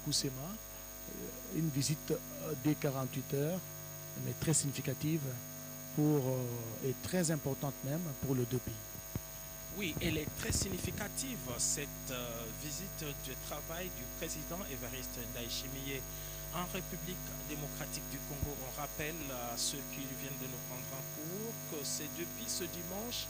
Kusema, une visite de 48 heures, mais très significative et très importante même pour les deux pays. Oui, elle est très significative, cette visite de travail du président Évariste Ndayishimiye en République démocratique du Congo. On rappelle à ceux qui viennent de nous prendre en cours que c'est depuis ce dimanche,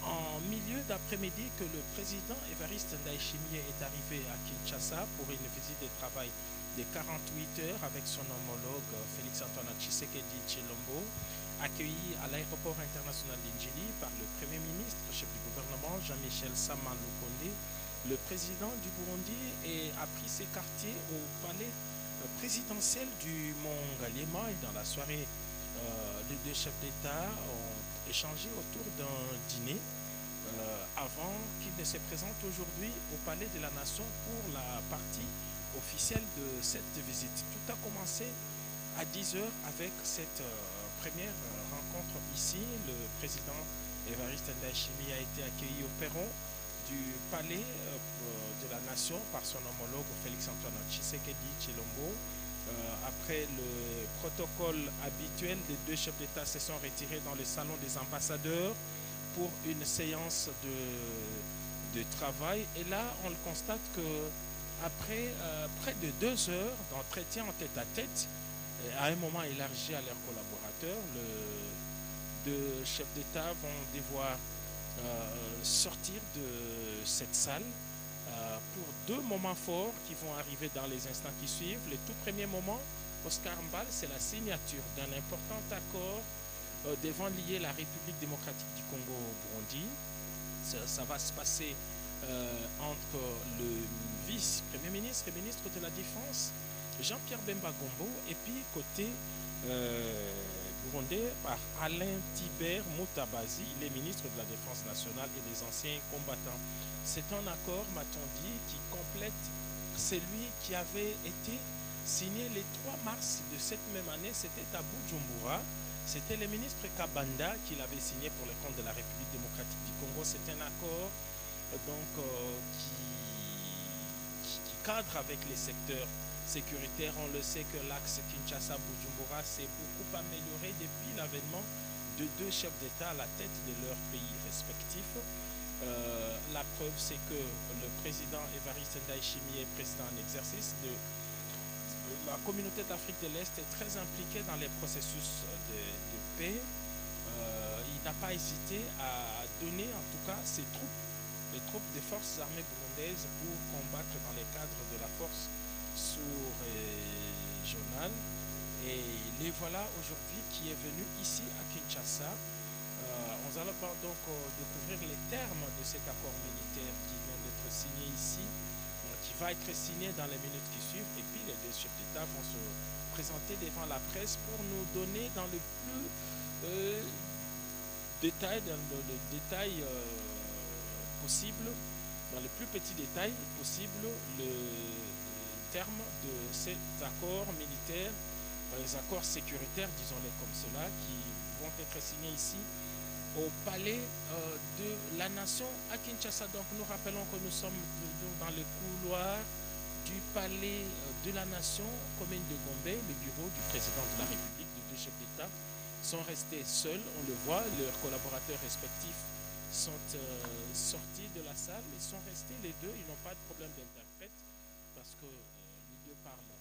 en milieu d'après-midi, que le président Évariste Ndayishimiye est arrivé à Kinshasa pour une visite de travail de 48 heures avec son homologue Félix-Antoine Tshisekedi Tshilombo, accueilli à l'aéroport international d'Indjili par le Premier ministre, chef du gouvernement Jean-Michel Sama Lukonde. Le président du Burundi a pris ses quartiers au palais présidentiel du Mont Ngaliema, et dans la soirée, les deux chefs d'État ont échangé autour d'un dîner avant qu'il ne se présente aujourd'hui au palais de la Nation pour la partie officielle de cette visite. Tout a commencé à 10 h avec cette première rencontre ici. Le président Évariste Ndayishimiye a été accueilli au perron du palais de la Nation par son homologue Félix-Antoine Tshisekedi Tshilombo. Après le protocole habituel, les deux chefs d'État se sont retirés dans le salon des ambassadeurs pour une séance de travail. Et là, on le constate que après près de 2 heures d'entretien en tête-à-tête, à un moment élargi à leurs collaborateurs, les deux chefs d'État vont devoir sortir de cette salle pour 2 moments forts qui vont arriver dans les instants qui suivent. Le tout premier moment, Oscar Mbal, c'est la signature d'un important accord devant lier la République démocratique du Congo au Burundi. Ça va se passer entre le vice-premier ministre et ministre de la Défense, Jean-Pierre Bemba Gombo, et puis côté burundais par Alain Tibert Moutabazi, il est ministre de la Défense nationale et des anciens combattants. C'est un accord, m'a-t-on dit, qui complète celui qui avait été signé le 3 mars de cette même année. C'était à Bujumbura. C'était le ministre Kabanda qui l'avait signé pour le compte de la République démocratique du Congo. C'est un accord donc, qui cadre avec les secteurs sécuritaires. On le sait que l'axe Kinshasa-Bujumbura s'est beaucoup amélioré depuis l'avènement de 2 chefs d'État à la tête de leurs pays respectifs. La preuve, c'est que le président Évariste Ndayishimiye, président en exercice de la communauté d'Afrique de l'Est, est très impliqué dans les processus de paix. Il n'a pas hésité à donner en tout cas ses troupes, les troupes des forces armées burundaises, pour combattre dans les cadres de la force sous-régionale. Et les voilà aujourd'hui qui est venu ici à Kinshasa. On va donc découvrir les termes de cet accord militaire qui vient d'être signé ici, qui va être signé dans les minutes qui suivent, et puis les deux chefs d'État vont se présenter devant la presse pour nous donner dans le plus détail, possible, dans le plus petit détail possible, le terme de cet accord militaire, les accords sécuritaires, disons-les comme cela, qui vont être signés ici au palais de la Nation à Kinshasa. Donc nous rappelons que nous sommes toujours dans le couloir du palais de la Nation, commune de Gombe. Le bureau du président de la République, de 2 chefs d'État, sont restés seuls, on le voit. Leurs collaborateurs respectifs sont sortis de la salle. Ils sont restés les deux, ils n'ont pas de problème d'interprète parce que les deux parlent en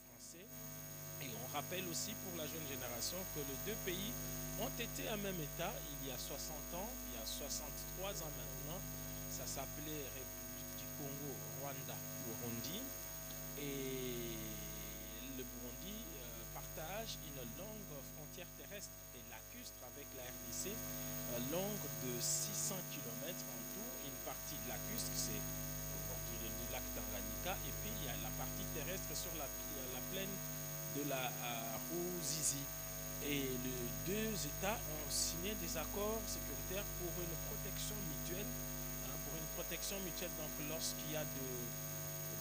français. Et on rappelle aussi pour la jeune génération que les 2 pays ont été à même état il y a 60 ans, il y a 63 ans maintenant. Ça s'appelait République du Congo, Rwanda, Burundi. Et le Burundi partage une longue frontière terrestre et lacustre avec la RDC, longue de 600 km en tout. Une partie lacustre, c'est du lac Tanganyika, et puis il y a la partie terrestre sur la plaine de la Ruzizi. Et les 2 États ont signé des accords sécuritaires pour une protection mutuelle. Donc lorsqu'il y a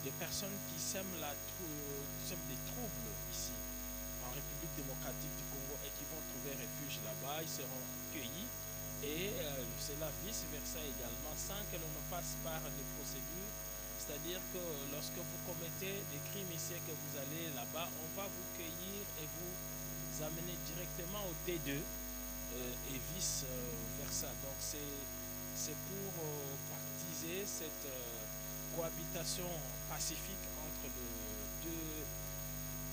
des personnes qui sèment des troubles ici en République démocratique du Congo et qui vont trouver refuge là-bas, ils seront accueillis. Et c'est la vice-versa également, sans que l'on ne passe par des procédures. C'est-à-dire que lorsque vous commettez on va vous cueillir et vous amener directement au T2 et vice versa. Donc c'est pour partiser cette cohabitation pacifique entre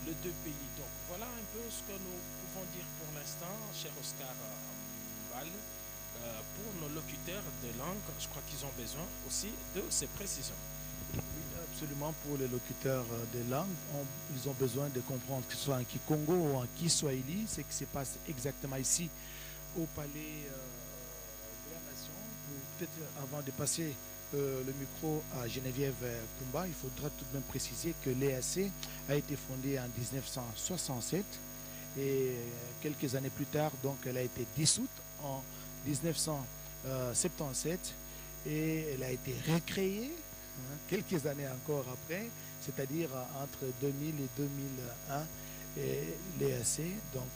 les deux pays. Donc voilà un peu ce que nous pouvons dire pour l'instant, cher Oscar Mbal. Pour nos locuteurs de langue, je crois qu'ils ont besoin aussi de ces précisions. Oui, absolument, pour les locuteurs de langue, ils ont besoin de comprendre que ce soit en Kikongo ou en Kiswahili, ce qui se passe exactement ici au Palais de la Nation. Peut-être avant de passer le micro à Geneviève Kumba, il faudra tout de même préciser que l'EAC a été fondée en 1967 et quelques années plus tard, donc elle a été dissoute en 1977 et elle a été recréée quelques années encore après, c'est-à-dire entre 2000 et 2001, et l'EAC, donc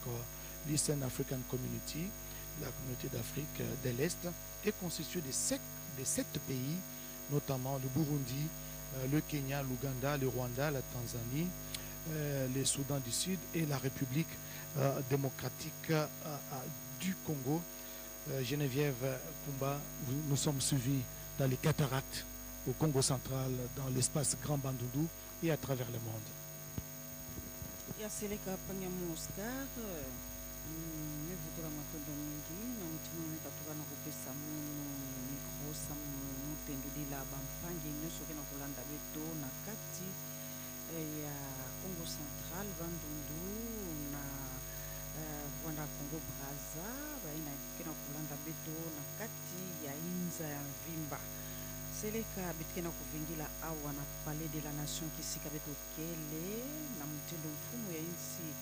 l'Eastern African Community, la communauté d'Afrique de l'Est, est constituée de 7 pays, notamment le Burundi, le Kenya, l'Ouganda, le Rwanda, la Tanzanie, le Soudan du Sud et la République démocratique du Congo. Geneviève Kumba, nous sommes suivis dans les cataractes au Congo central, dans l'espace Grand Bandundu et à travers le monde. Yaseleka panyamu Oscar, me vudura matondo mingi na mutino nekatuka na kupesa micro samu pendulila bampangi nyonso kena kulanda beto na kati ya Congo central Bandundu na Rwanda Congo Brazza baina kena kulanda beto na kati ya inza ya Mvimba seleka bitkena kuvingila awa na Palais de la Nation kisika beto kele na mtindo mfumu ya insi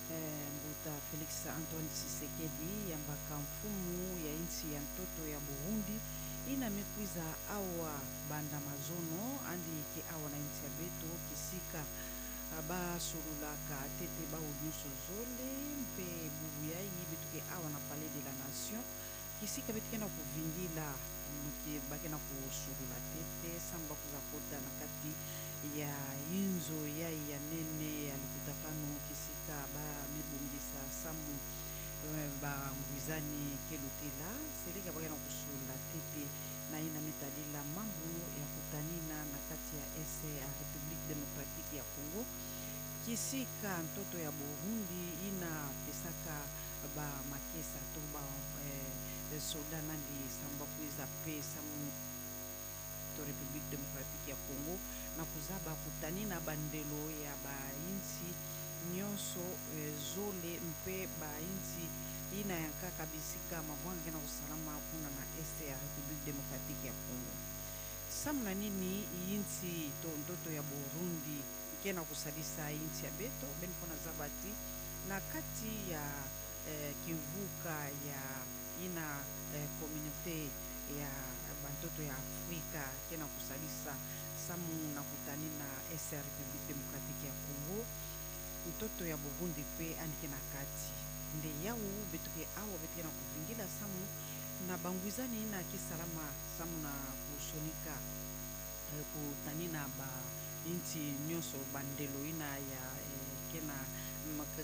Mbuta Felix Antoine Tshisekedi yambaka mfumu ya insi ya mtoto ya Burundi ina mekwiza awa banda mazono andi ke awa na insi ya beto kisika ba surulaka tete ba nyonso zole mpe bubu ya yibitu ke awa na Palais de la Nation kisika bitkena kuvingila muki bakena kusurula tete samba kuza kota na kati ya inzo ya nene ya likutakano kisika ba mibungisa samu ba ngwizani kelutela seleka bakena kusurula tete na ina metadila mambo ya kutanina na kati ya SA République démocratique ya Congo kisika mtoto ya Burundi ina pesaka ba makesa to ba soda nandi samba kuiza pesa mu République démocratique ya Congo na kuzaba kutani na bandelo ya ba insi nyonso zole mpe ba insi ina yankaka bisika mavwange na usalama kuna na este ya République démocratique ya Congo samna nini insi to ndoto ya Burundi kena kusadisa insi ya beto benfona zabati na kati ya kivuka ya ina communauté ya bantoto ya Afrika kena kusalisa samu na kutani na SA République démocratique ya Congo mtoto ya Burundi pe andike na kati nde yao betuke awa betike na kuvingila samu na bangwizani na kisalama samu na kusonika kutani na ba inti nyonso bandelo ina ya kena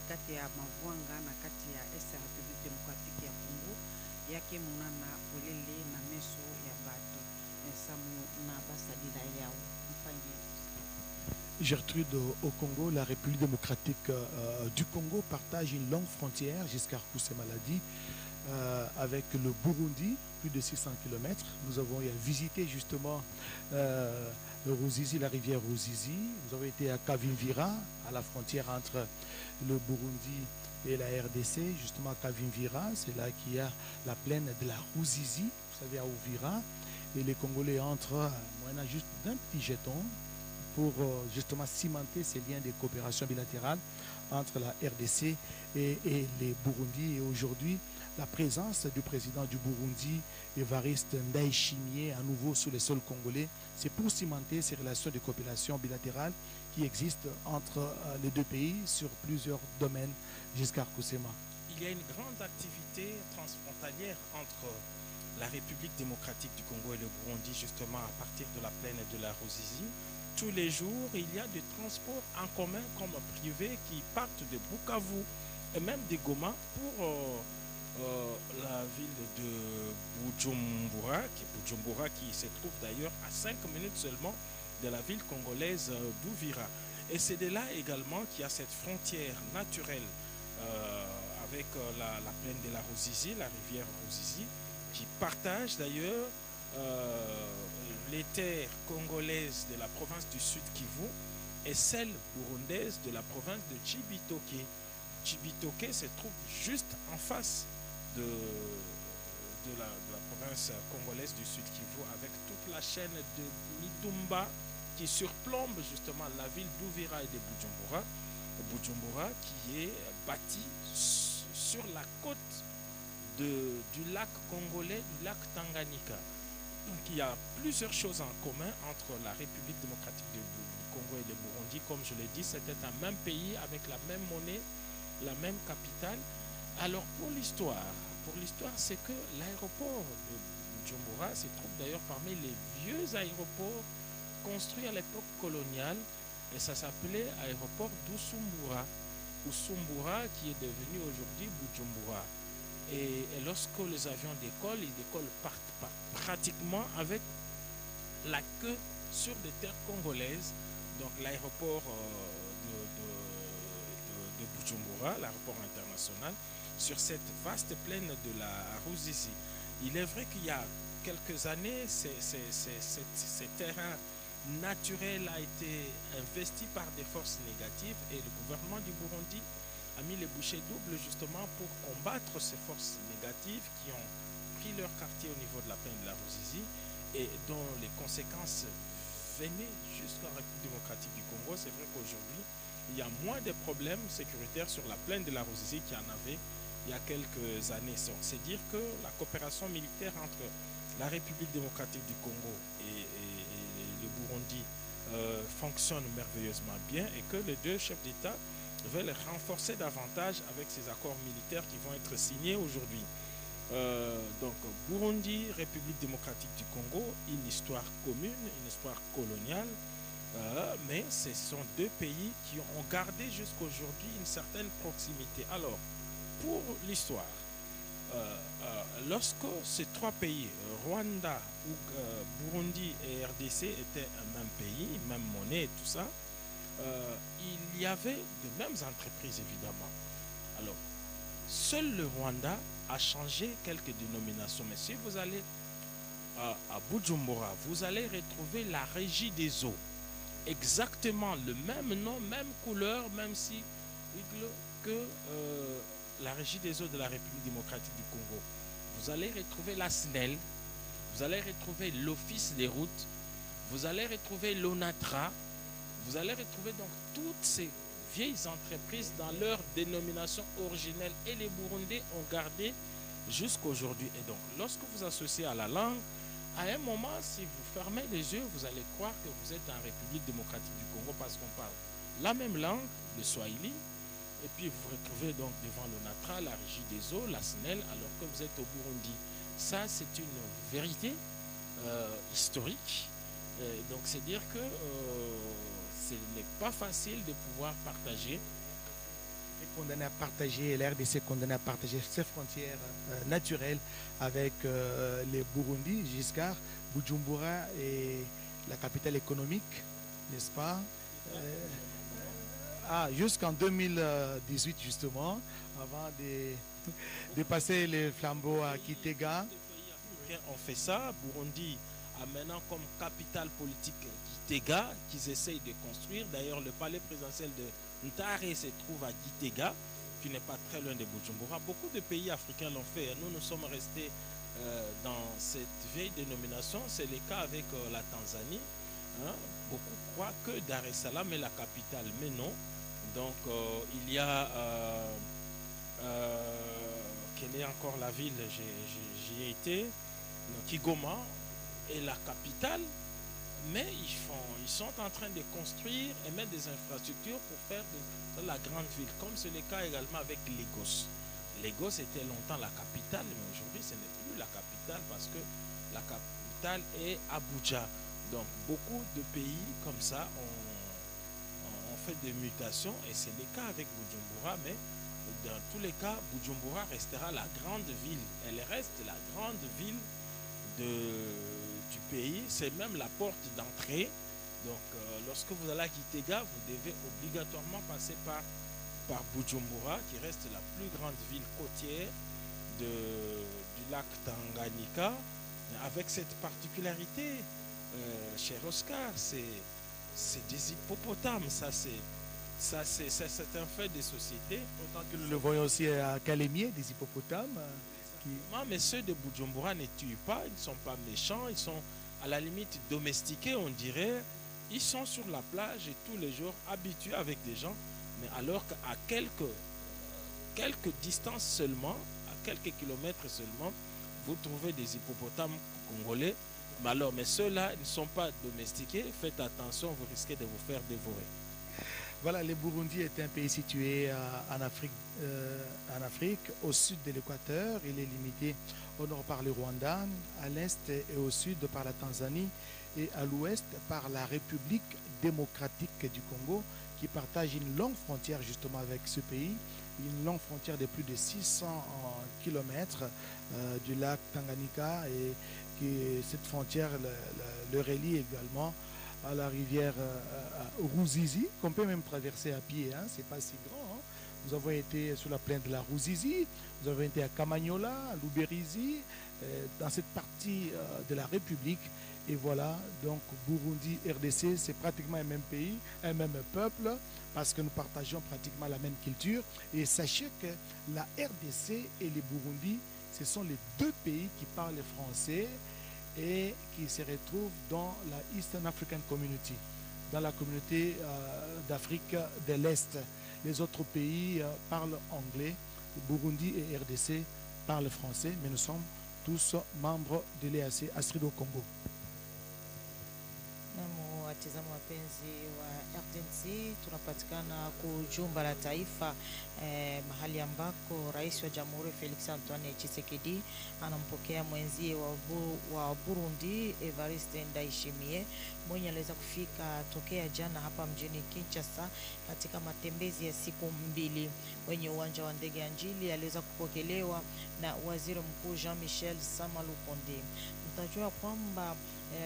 kati ya mavwanga na kati ya SA République démocratique ya Congo yake munana polele na meso ya bato samu na basadila yao mfangi. Gertrude, au Congo, la République démocratique du Congo partage une longue frontière jusqu'à Roussé-Maladi avec le Burundi, plus de 600 km. Nous avons visité justement le Ruzizi, la rivière Ruzizi. Nous avons été à Kavimvira, à la frontière entre le Burundi et la RDC, justement à Kavimvira. C'est là qu'il y a la plaine de la Ruzizi, vous savez, à Ouvira. Et les Congolais entrent moyennant juste d'un petit jeton pour justement cimenter ces liens de coopération bilatérale entre la RDC et les Burundi. Et aujourd'hui, la présence du président du Burundi, Évariste Ndayishimiye, à nouveau sur les sols congolais, c'est pour cimenter ces relations de coopération bilatérale qui existent entre les deux pays sur plusieurs domaines jusqu'à Kusema. Il y a une grande activité transfrontalière entre la République démocratique du Congo et le Burundi, justement à partir de la plaine de la Ruzizi. tous les jours, il y a des transports en commun comme privés qui partent de Bukavu et même de Goma pour la ville de Bujumbura qui se trouve d'ailleurs à 5 minutes seulement de la ville congolaise d'Uvira. Et c'est de là également qu'il y a cette frontière naturelle avec la plaine de la Ruzizi, la rivière Ruzizi, qui partage d'ailleurs les terres congolaises de la province du Sud Kivu et celles burundaises de la province de Chibitoke. Chibitoke se trouve juste en face de la province congolaise du Sud Kivu avec toute la chaîne de Midumba qui surplombe justement la ville d'Uvira et de Bujumbura. Bujumbura qui est bâtie sur la côte du lac congolais, du lac Tanganyika. Donc il y a plusieurs choses en commun entre la République démocratique du Congo et le Burundi. Comme je l'ai dit, c'était un même pays avec la même monnaie, la même capitale. Alors pour l'histoire, c'est que l'aéroport de Bujumbura se trouve d'ailleurs parmi les vieux aéroports construits à l'époque coloniale et ça s'appelait aéroport d'Usumbura. Usumbura qui est devenu aujourd'hui Bujumbura. Et lorsque les avions décollent, ils décollent pratiquement avec la queue sur des terres congolaises. Donc l'aéroport de Bujumbura, l'aéroport international, sur cette vaste plaine de la Ruzizi. Il est vrai qu'il y a quelques années, ces terrains naturels a été investi par des forces négatives et le gouvernement du Burundi a mis les bouchées doubles justement pour combattre ces forces négatives qui ont pris leur quartier au niveau de la plaine de la Ruzizi et dont les conséquences venaient jusqu'en République démocratique du Congo. C'est vrai qu'aujourd'hui, il y a moins de problèmes sécuritaires sur la plaine de la Ruzizi qu'il y en avait il y a quelques années. C'est dire que la coopération militaire entre la République démocratique du Congo et le Burundi fonctionne merveilleusement bien et que les deux chefs d'État veulent renforcer davantage avec ces accords militaires qui vont être signés aujourd'hui. Donc Burundi, République démocratique du Congo, une histoire commune, une histoire coloniale, mais ce sont deux pays qui ont gardé jusqu'à aujourd'hui une certaine proximité. Alors, pour l'histoire, lorsque ces trois pays, Rwanda, Burundi et RDC, étaient un même pays, même monnaie et tout ça, il y avait de mêmes entreprises évidemment. Alors, seul le Rwanda a changé quelques dénominations. Mais si vous allez à Bujumbura, vous allez retrouver la Régie des eaux. Exactement le même nom, même couleur, même si que la Régie des eaux de la République démocratique du Congo. Vous allez retrouver la SNEL, vous allez retrouver l'Office des routes, vous allez retrouver l'ONATRA, vous allez retrouver donc toutes ces vieilles entreprises dans leur dénomination originelle et les Burundais ont gardé jusqu'à aujourd'hui. Et donc, lorsque vous associez à la langue, à un moment, si vous fermez les yeux, vous allez croire que vous êtes en République démocratique du Congo parce qu'on parle la même langue, le Swahili, et puis vous vous retrouvez donc devant l'ONATRA, la Régie des eaux, la SNEL, alors que vous êtes au Burundi. Ça, c'est une vérité historique. Donc, c'est dire que ce n'est pas facile de pouvoir partager. Condamné à partager, l'RDC condamné à partager ses frontières naturelles avec les Burundi, Giscard, Bujumbura et la capitale économique, n'est-ce pas? Jusqu'en 2018 justement, avant de passer les flambeaux à Kitega. On fait ça, Burundi a maintenant comme capitale politique Gitega qu'ils essayent de construire. D'ailleurs, le palais présidentiel de Ntare se trouve à Gitega, qui n'est pas très loin de Bujumbura. Beaucoup de pays africains l'ont fait. Nous sommes restés dans cette vieille dénomination. C'est le cas avec la Tanzanie. Beaucoup croient que Dar es Salaam est la capitale, mais non. Donc, il y a... quelle est encore la ville? J'y ai été. Kigoma est la capitale, mais ils sont en train de construire et mettre des infrastructures pour faire de la grande ville, comme c'est le cas également avec Lagos. Lagos était longtemps la capitale, mais aujourd'hui ce n'est plus la capitale parce que la capitale est Abuja. Donc beaucoup de pays comme ça ont fait des mutations et c'est le cas avec Bujumbura, mais dans tous les cas, Bujumbura restera la grande ville. Elle reste la grande ville du pays. C'est même la porte d'entrée. Donc lorsque vous allez à Kitega, vous devez obligatoirement passer par Bujumbura, qui reste la plus grande ville côtière du lac Tanganyika, avec cette particularité, cher Oscar, c'est des hippopotames, ça c'est un fait de société. Autant que nous le voyons aussi à Kalemie, des hippopotames. Mais ceux de Bujumbura ne tuent pas, ils ne sont pas méchants, ils sont à la limite domestiqués, on dirait. Ils sont sur la plage et tous les jours habitués avec des gens, mais alors qu'à quelques distances seulement, à quelques kilomètres seulement, vous trouvez des hippopotames congolais. Mais ceux-là ne sont pas domestiqués. Faites attention, vous risquez de vous faire dévorer. Voilà, le Burundi est un pays situé en Afrique, au sud de l'équateur. Il est limité au nord par le Rwanda, à l'est et au sud par la Tanzanie et à l'ouest par la République démocratique du Congo, qui partage une longue frontière justement avec ce pays, une longue frontière de plus de 600 km du lac Tanganyika, et cette frontière le relie également à la rivière Ruzizi, qu'on peut même traverser à pied, hein, c'est pas si grand. Hein. Nous avons été sur la plaine de la Ruzizi, nous avons été à Kamanyola, à Luberizi, dans cette partie de la République. Et voilà, donc Burundi, RDC, c'est pratiquement un même pays, un même peuple, parce que nous partageons pratiquement la même culture. Et sachez que la RDC et le Burundi, ce sont les deux pays qui parlent français et qui se retrouvent dans la Eastern African Community, dans la communauté d'Afrique de l'Est. Les autres pays parlent anglais, Burundi et RDC parlent français, mais nous sommes tous membres de l'EAC Astrido Congo. Watazamaji wapenzi wa RTNC, tunapatikana kujumba la taifa mahali ambako Rais wa Jamhuri Felix Antoine Tshisekedi anampokea mwenzie wa Burundi Evariste Ndayishimiye, mwenye aliweza kufika tokea jana hapa mjini Kinshasa katika matembezi ya siku mbili. Kwenye uwanja wa ndege ya Njili aliweza kupokelewa na Waziri Mkuu Jean-Michel Sama Lukonde. Tutajua kwamba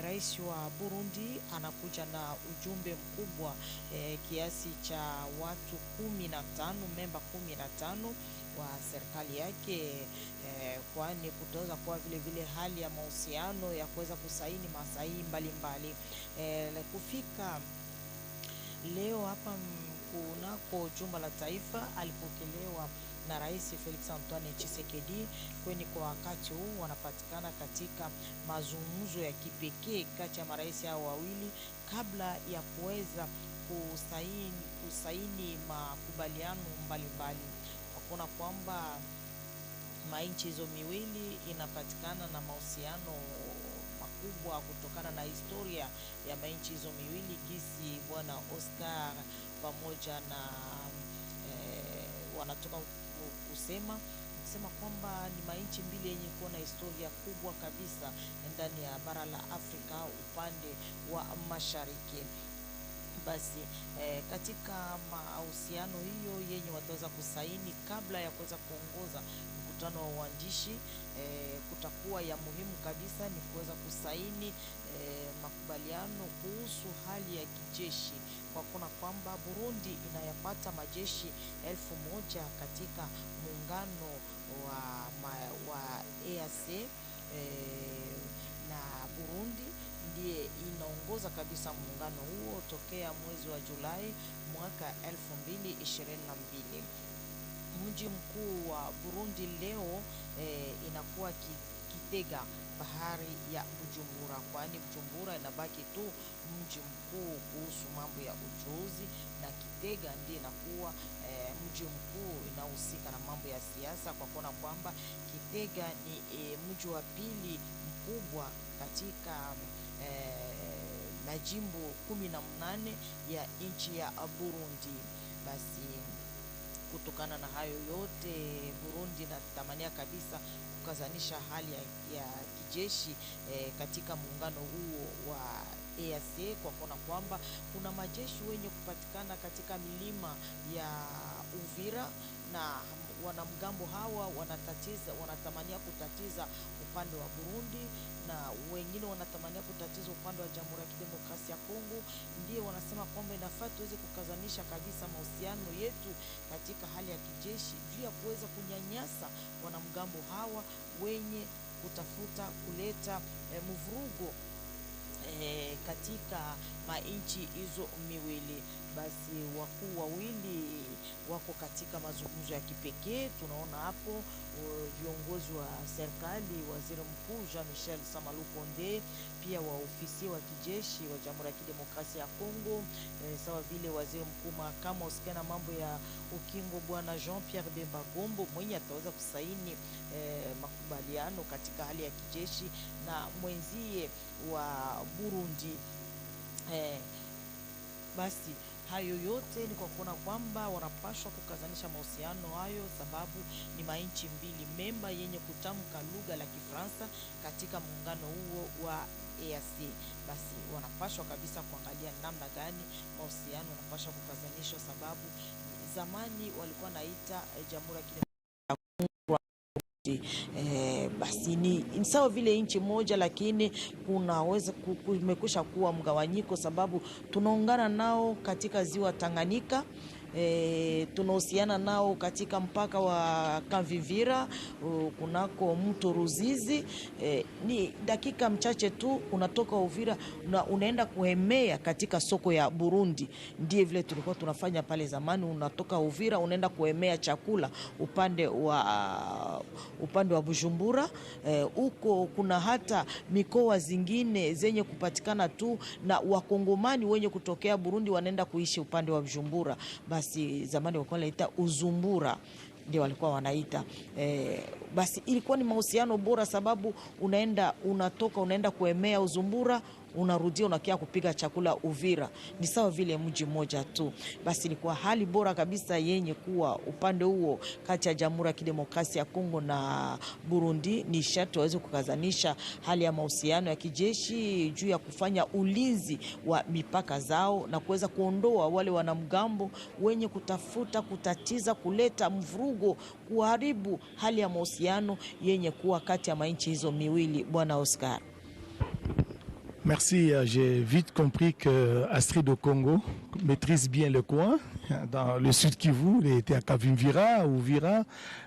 Rais wa Burundi anakuja na ujumbe mkubwa kiasi cha watu 15, memba 15 wa serikali yake, kwani kutaweza kuwa vile hali ya mahusiano ya kuweza kusaini masahihi mbalimbali. Kufika leo hapa kunako jumba la taifa alipokelewa na Rais Felix Antoine Tshisekedi, kwenye kwa wakati huu wanapatikana katika mazungumzo ya kipekee kati ya marais hao wawili kabla ya kuweza kusaini makubaliano mbalimbali. Hakuna kwamba mainchi hizo miwili inapatikana na mahusiano makubwa kutokana na historia ya mainchi hizo miwili, gisi bwana Oscar pamoja na wanatoka kusema kwamba ni mainchi mbili yenye kuwa na historia kubwa kabisa ndani ya bara la Afrika upande wa mashariki. Basi katika mahusiano hiyo yenye wataweza kusaini kabla ya kuweza kuongoza mkutano wa uandishi, kutakuwa ya muhimu kabisa ni kuweza kusaini makubaliano kuhusu hali ya kijeshi, kwa kuna kwamba Burundi inayapata majeshi 1000 katika muungano wa EAC, na Burundi ndiye inaongoza kabisa muungano huo tokea mwezi wa Julai mwaka 2022. Mji mkuu wa Burundi leo inakuwa Kitega, bahari ya Bujumbura, kwani Bujumbura inabaki tu mji mkuu kuhusu mambo ya uchuuzi, na Kitega ndiye inakuwa mji mkuu inahusika na mambo ya siasa, kwa kuona kwamba Kitega ni mji wa pili mkubwa katika majimbo 18 ya nchi ya Burundi. Basi kutokana na hayo yote, Burundi inatamania kabisa kukazanisha hali ya kijeshi katika muungano huo wa EAC kwa kuona kwamba kuna majeshi wenye kupatikana katika milima ya Uvira na wanamgambo hawa wanatamania kutatiza upande wa Burundi na wengine wanatamania kutatiza upande wa Jamhuri ya Kidemokrasia ya Kongo. Ndiye wanasema kwamba inafaa tuweze kukazanisha kabisa mahusiano yetu katika hali ya kijeshi juu ya kuweza kunyanyasa wanamgambo hawa wenye kutafuta kuleta mvurugo katika mainchi hizo miwili. Basi wakuu wawili wako katika mazungumzo ya kipekee. Tunaona hapo viongozi wa serikali, waziri mkuu Jean-Michel Samalu Konde, pia wa ofisi wa kijeshi wa Jamhuri ya Kidemokrasia ya Kongo, sawa vile waziri mkuu makamu usikana mambo ya ukingo bwana Jean-Pierre Bemba Gombo mwenye ataweza kusaini makubaliano katika hali ya kijeshi na mwenzie wa Burundi. Basi hayo yote ni kwa kuona kwamba wanapaswa kukazanisha mahusiano hayo, sababu ni mainchi mbili memba yenye kutamka lugha la Kifaransa katika muungano huo wa EAC. Basi wanapaswa kabisa kuangalia namna gani mahusiano wanapaswa kukazanishwa, sababu zamani walikuwa naita Jamhuri ya Kidemokrasia basi ni sawa vile nchi moja, lakini kunaweza kumekwisha kuwa mgawanyiko, sababu tunaungana nao katika ziwa Tanganyika, tunahusiana nao katika mpaka wa Kavivira, kunako mto Ruzizi. Ni dakika mchache tu unatoka Uvira na unaenda kuhemea katika soko ya Burundi. Ndiye vile tulikuwa tunafanya pale zamani, unatoka Uvira unaenda kuhemea chakula upande wa Bujumbura. Huko kuna hata mikoa zingine zenye kupatikana tu na wakongomani wenye kutokea Burundi wanaenda kuishi upande wa Bujumbura. Basi zamani walikuwa wanaita Uzumbura, ndio walikuwa wanaita. Basi ilikuwa ni mahusiano bora, sababu unatoka unaenda kuemea Uzumbura, unarudia unakia kupiga chakula Uvira, ni sawa vile mji mmoja tu. Basi ilikuwa hali bora kabisa yenye kuwa upande huo kati ya Jamhuri ya Kidemokrasia ya Kongo na Burundi. Ni sharti waweze kukazanisha hali ya mahusiano ya kijeshi juu ya kufanya ulinzi wa mipaka zao na kuweza kuondoa wale wanamgambo wenye kutafuta kutatiza, kuleta mvurugo, kuharibu hali ya mahusiano yenye kuwa kati ya mainchi hizo miwili. Bwana Oscar. Merci, j'ai vite compris que Astrid Okongo maîtrise bien le coin. Dans le sud Kivu, il était à Kavimvira, Uvira,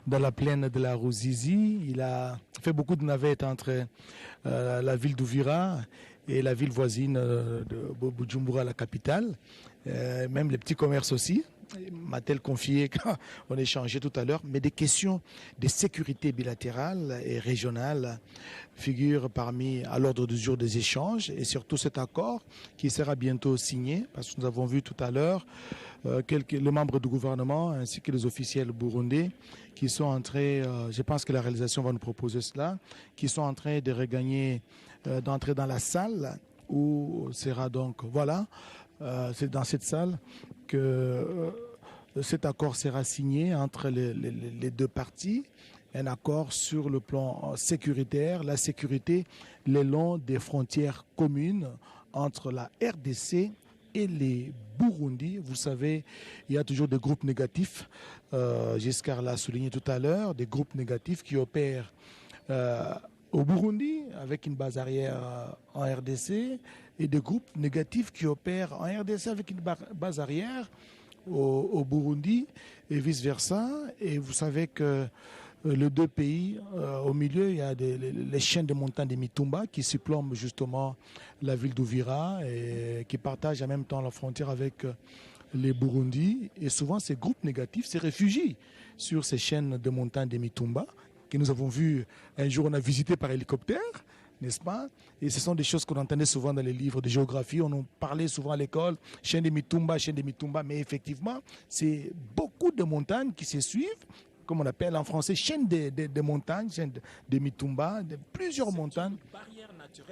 dans la plaine de la Ruzizi. Il a fait beaucoup de navettes entre la ville d'Uvira et la ville voisine de Bujumbura, la capitale. Même les petits commerces aussi. M'a-t-elle confié quand on échangeait tout à l'heure, mais des questions de sécurité bilatérale et régionale figurent à l'ordre du jour des échanges, et surtout cet accord qui sera bientôt signé, parce que nous avons vu tout à l'heure les membres du gouvernement ainsi que les officiels burundais qui sont en train, je pense que la réalisation va nous proposer cela, qui sont en train de regagner, d'entrer dans la salle où sera donc, voilà, c'est dans cette salle que cet accord sera signé entre les deux parties, un accord sur le plan sécuritaire, la sécurité le long des frontières communes entre la RDC et les Burundi. Vous savez, il y a toujours des groupes négatifs, Giscard l'a souligné tout à l'heure, des groupes négatifs qui opèrent au Burundi avec une base arrière en RDC, et des groupes négatifs qui opèrent en RDC avec une base arrière au Burundi et vice-versa. Et vous savez que les deux pays, au milieu, il y a les chaînes de montagnes de Mitumba qui surplombent justement la ville d'Uvira et qui partagent en même temps la frontière avec les Burundi. Et souvent, ces groupes négatifs se réfugient sur ces chaînes de montagnes de Mitumba que nous avons vu un jour, on a visité par hélicoptère, n'est-ce pas? Et ce sont des choses qu'on entendait souvent dans les livres de géographie. On en parlait souvent à l'école, chaîne de Mitumba, mais effectivement, c'est beaucoup de montagnes qui se suivent, comme on appelle en français, chaîne de montagnes, chaîne de Mitumba, de plusieurs montagnes.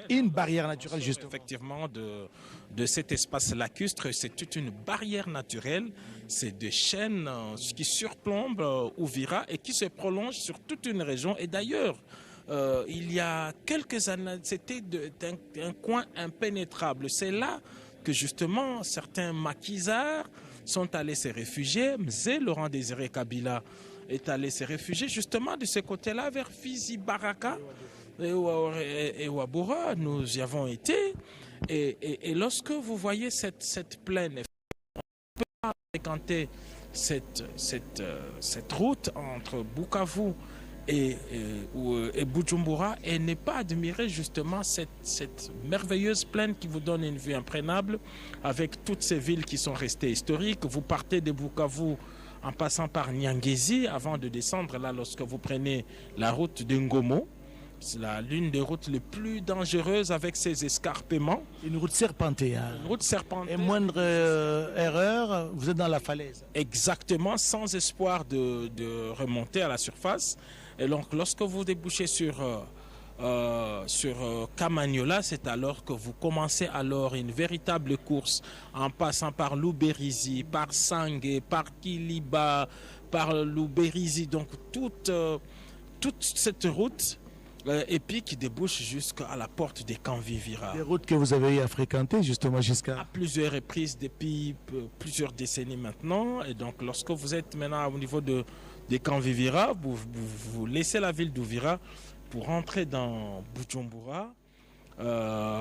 Une barrière naturelle, justement. Effectivement, de cet espace lacustre, c'est toute une barrière naturelle. C'est des chaînes qui surplombent Uvira et qui se prolongent sur toute une région. Et d'ailleurs, il y a quelques années, c'était un coin impénétrable. C'est là que justement certains maquisards sont allés se réfugier. Mzé Laurent Désiré Kabila est allé se réfugier justement de ce côté-là vers Fizi, Baraka et Ouaboura. Nous y avons été. Et lorsque vous voyez cette plaine, on peut pas fréquenter cette route entre Bukavu et Bujumbura et ne pas admirer justement cette merveilleuse plaine qui vous donne une vue imprenable avec toutes ces villes qui sont restées historiques. Vous partez de Bukavu en passant par Nyangezi avant de descendre là lorsque vous prenez la route de Ngomo. C'est l'une des routes les plus dangereuses avec ses escarpements. Une route serpentée. Hein. Une route serpentée. Et moindre erreur, vous êtes dans la falaise. Exactement, sans espoir de remonter à la surface. Et donc, lorsque vous débouchez sur Kamagnola, c'est alors que vous commencez alors une véritable course en passant par Luberizi, par Sangue, par Kiliba, par Luberizi. Donc, toute cette route et puis qui débouche jusqu'à la porte des camps Vivira. Des routes que vous avez eu à fréquenter justement jusqu'à... À plusieurs reprises depuis plusieurs décennies maintenant. Et donc lorsque vous êtes maintenant au niveau des camps Vivira, vous laissez la ville d'Ouvira pour entrer dans Bujumbura.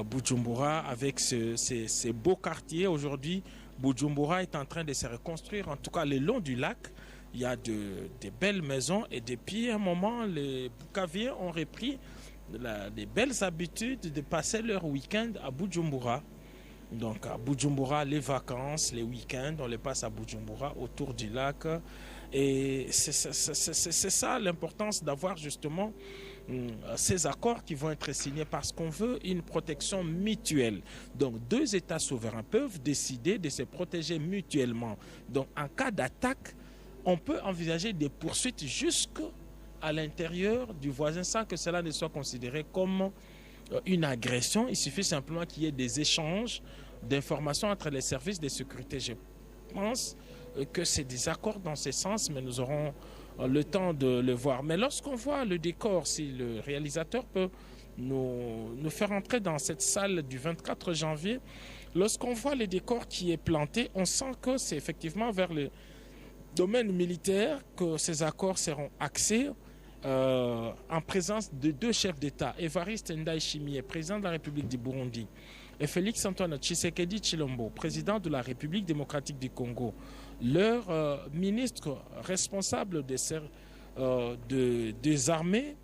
Bujumbura avec ces beaux quartiers. Aujourd'hui, Bujumbura est en train de se reconstruire, en tout cas le long du lac. Il y a des belles maisons et depuis un moment, les Bukaviens ont repris des belles habitudes de passer leur week-end à Bujumbura. Donc à Bujumbura, les vacances, les week-ends, on les passe à Bujumbura, autour du lac. Et c'est ça l'importance d'avoir justement ces accords qui vont être signés parce qu'on veut une protection mutuelle. Donc deux États souverains peuvent décider de se protéger mutuellement. Donc en cas d'attaque, on peut envisager des poursuites jusqu'à l'intérieur du voisin sans que cela ne soit considéré comme une agression. Il suffit simplement qu'il y ait des échanges d'informations entre les services de sécurité. Je pense que c'est des accords dans ce sens, mais nous aurons le temps de le voir. Mais lorsqu'on voit le décor, si le réalisateur peut nous faire entrer dans cette salle du 24 janvier, lorsqu'on voit le décor qui est planté, on sent que c'est effectivement vers le domaine militaire que ces accords seront axés en présence de deux chefs d'État, Évariste Ndayishimiye, président de la République du Burundi, et Félix Antoine Tshisekedi Tshilombo, président de la République démocratique du Congo. Leurs ministres responsables des armées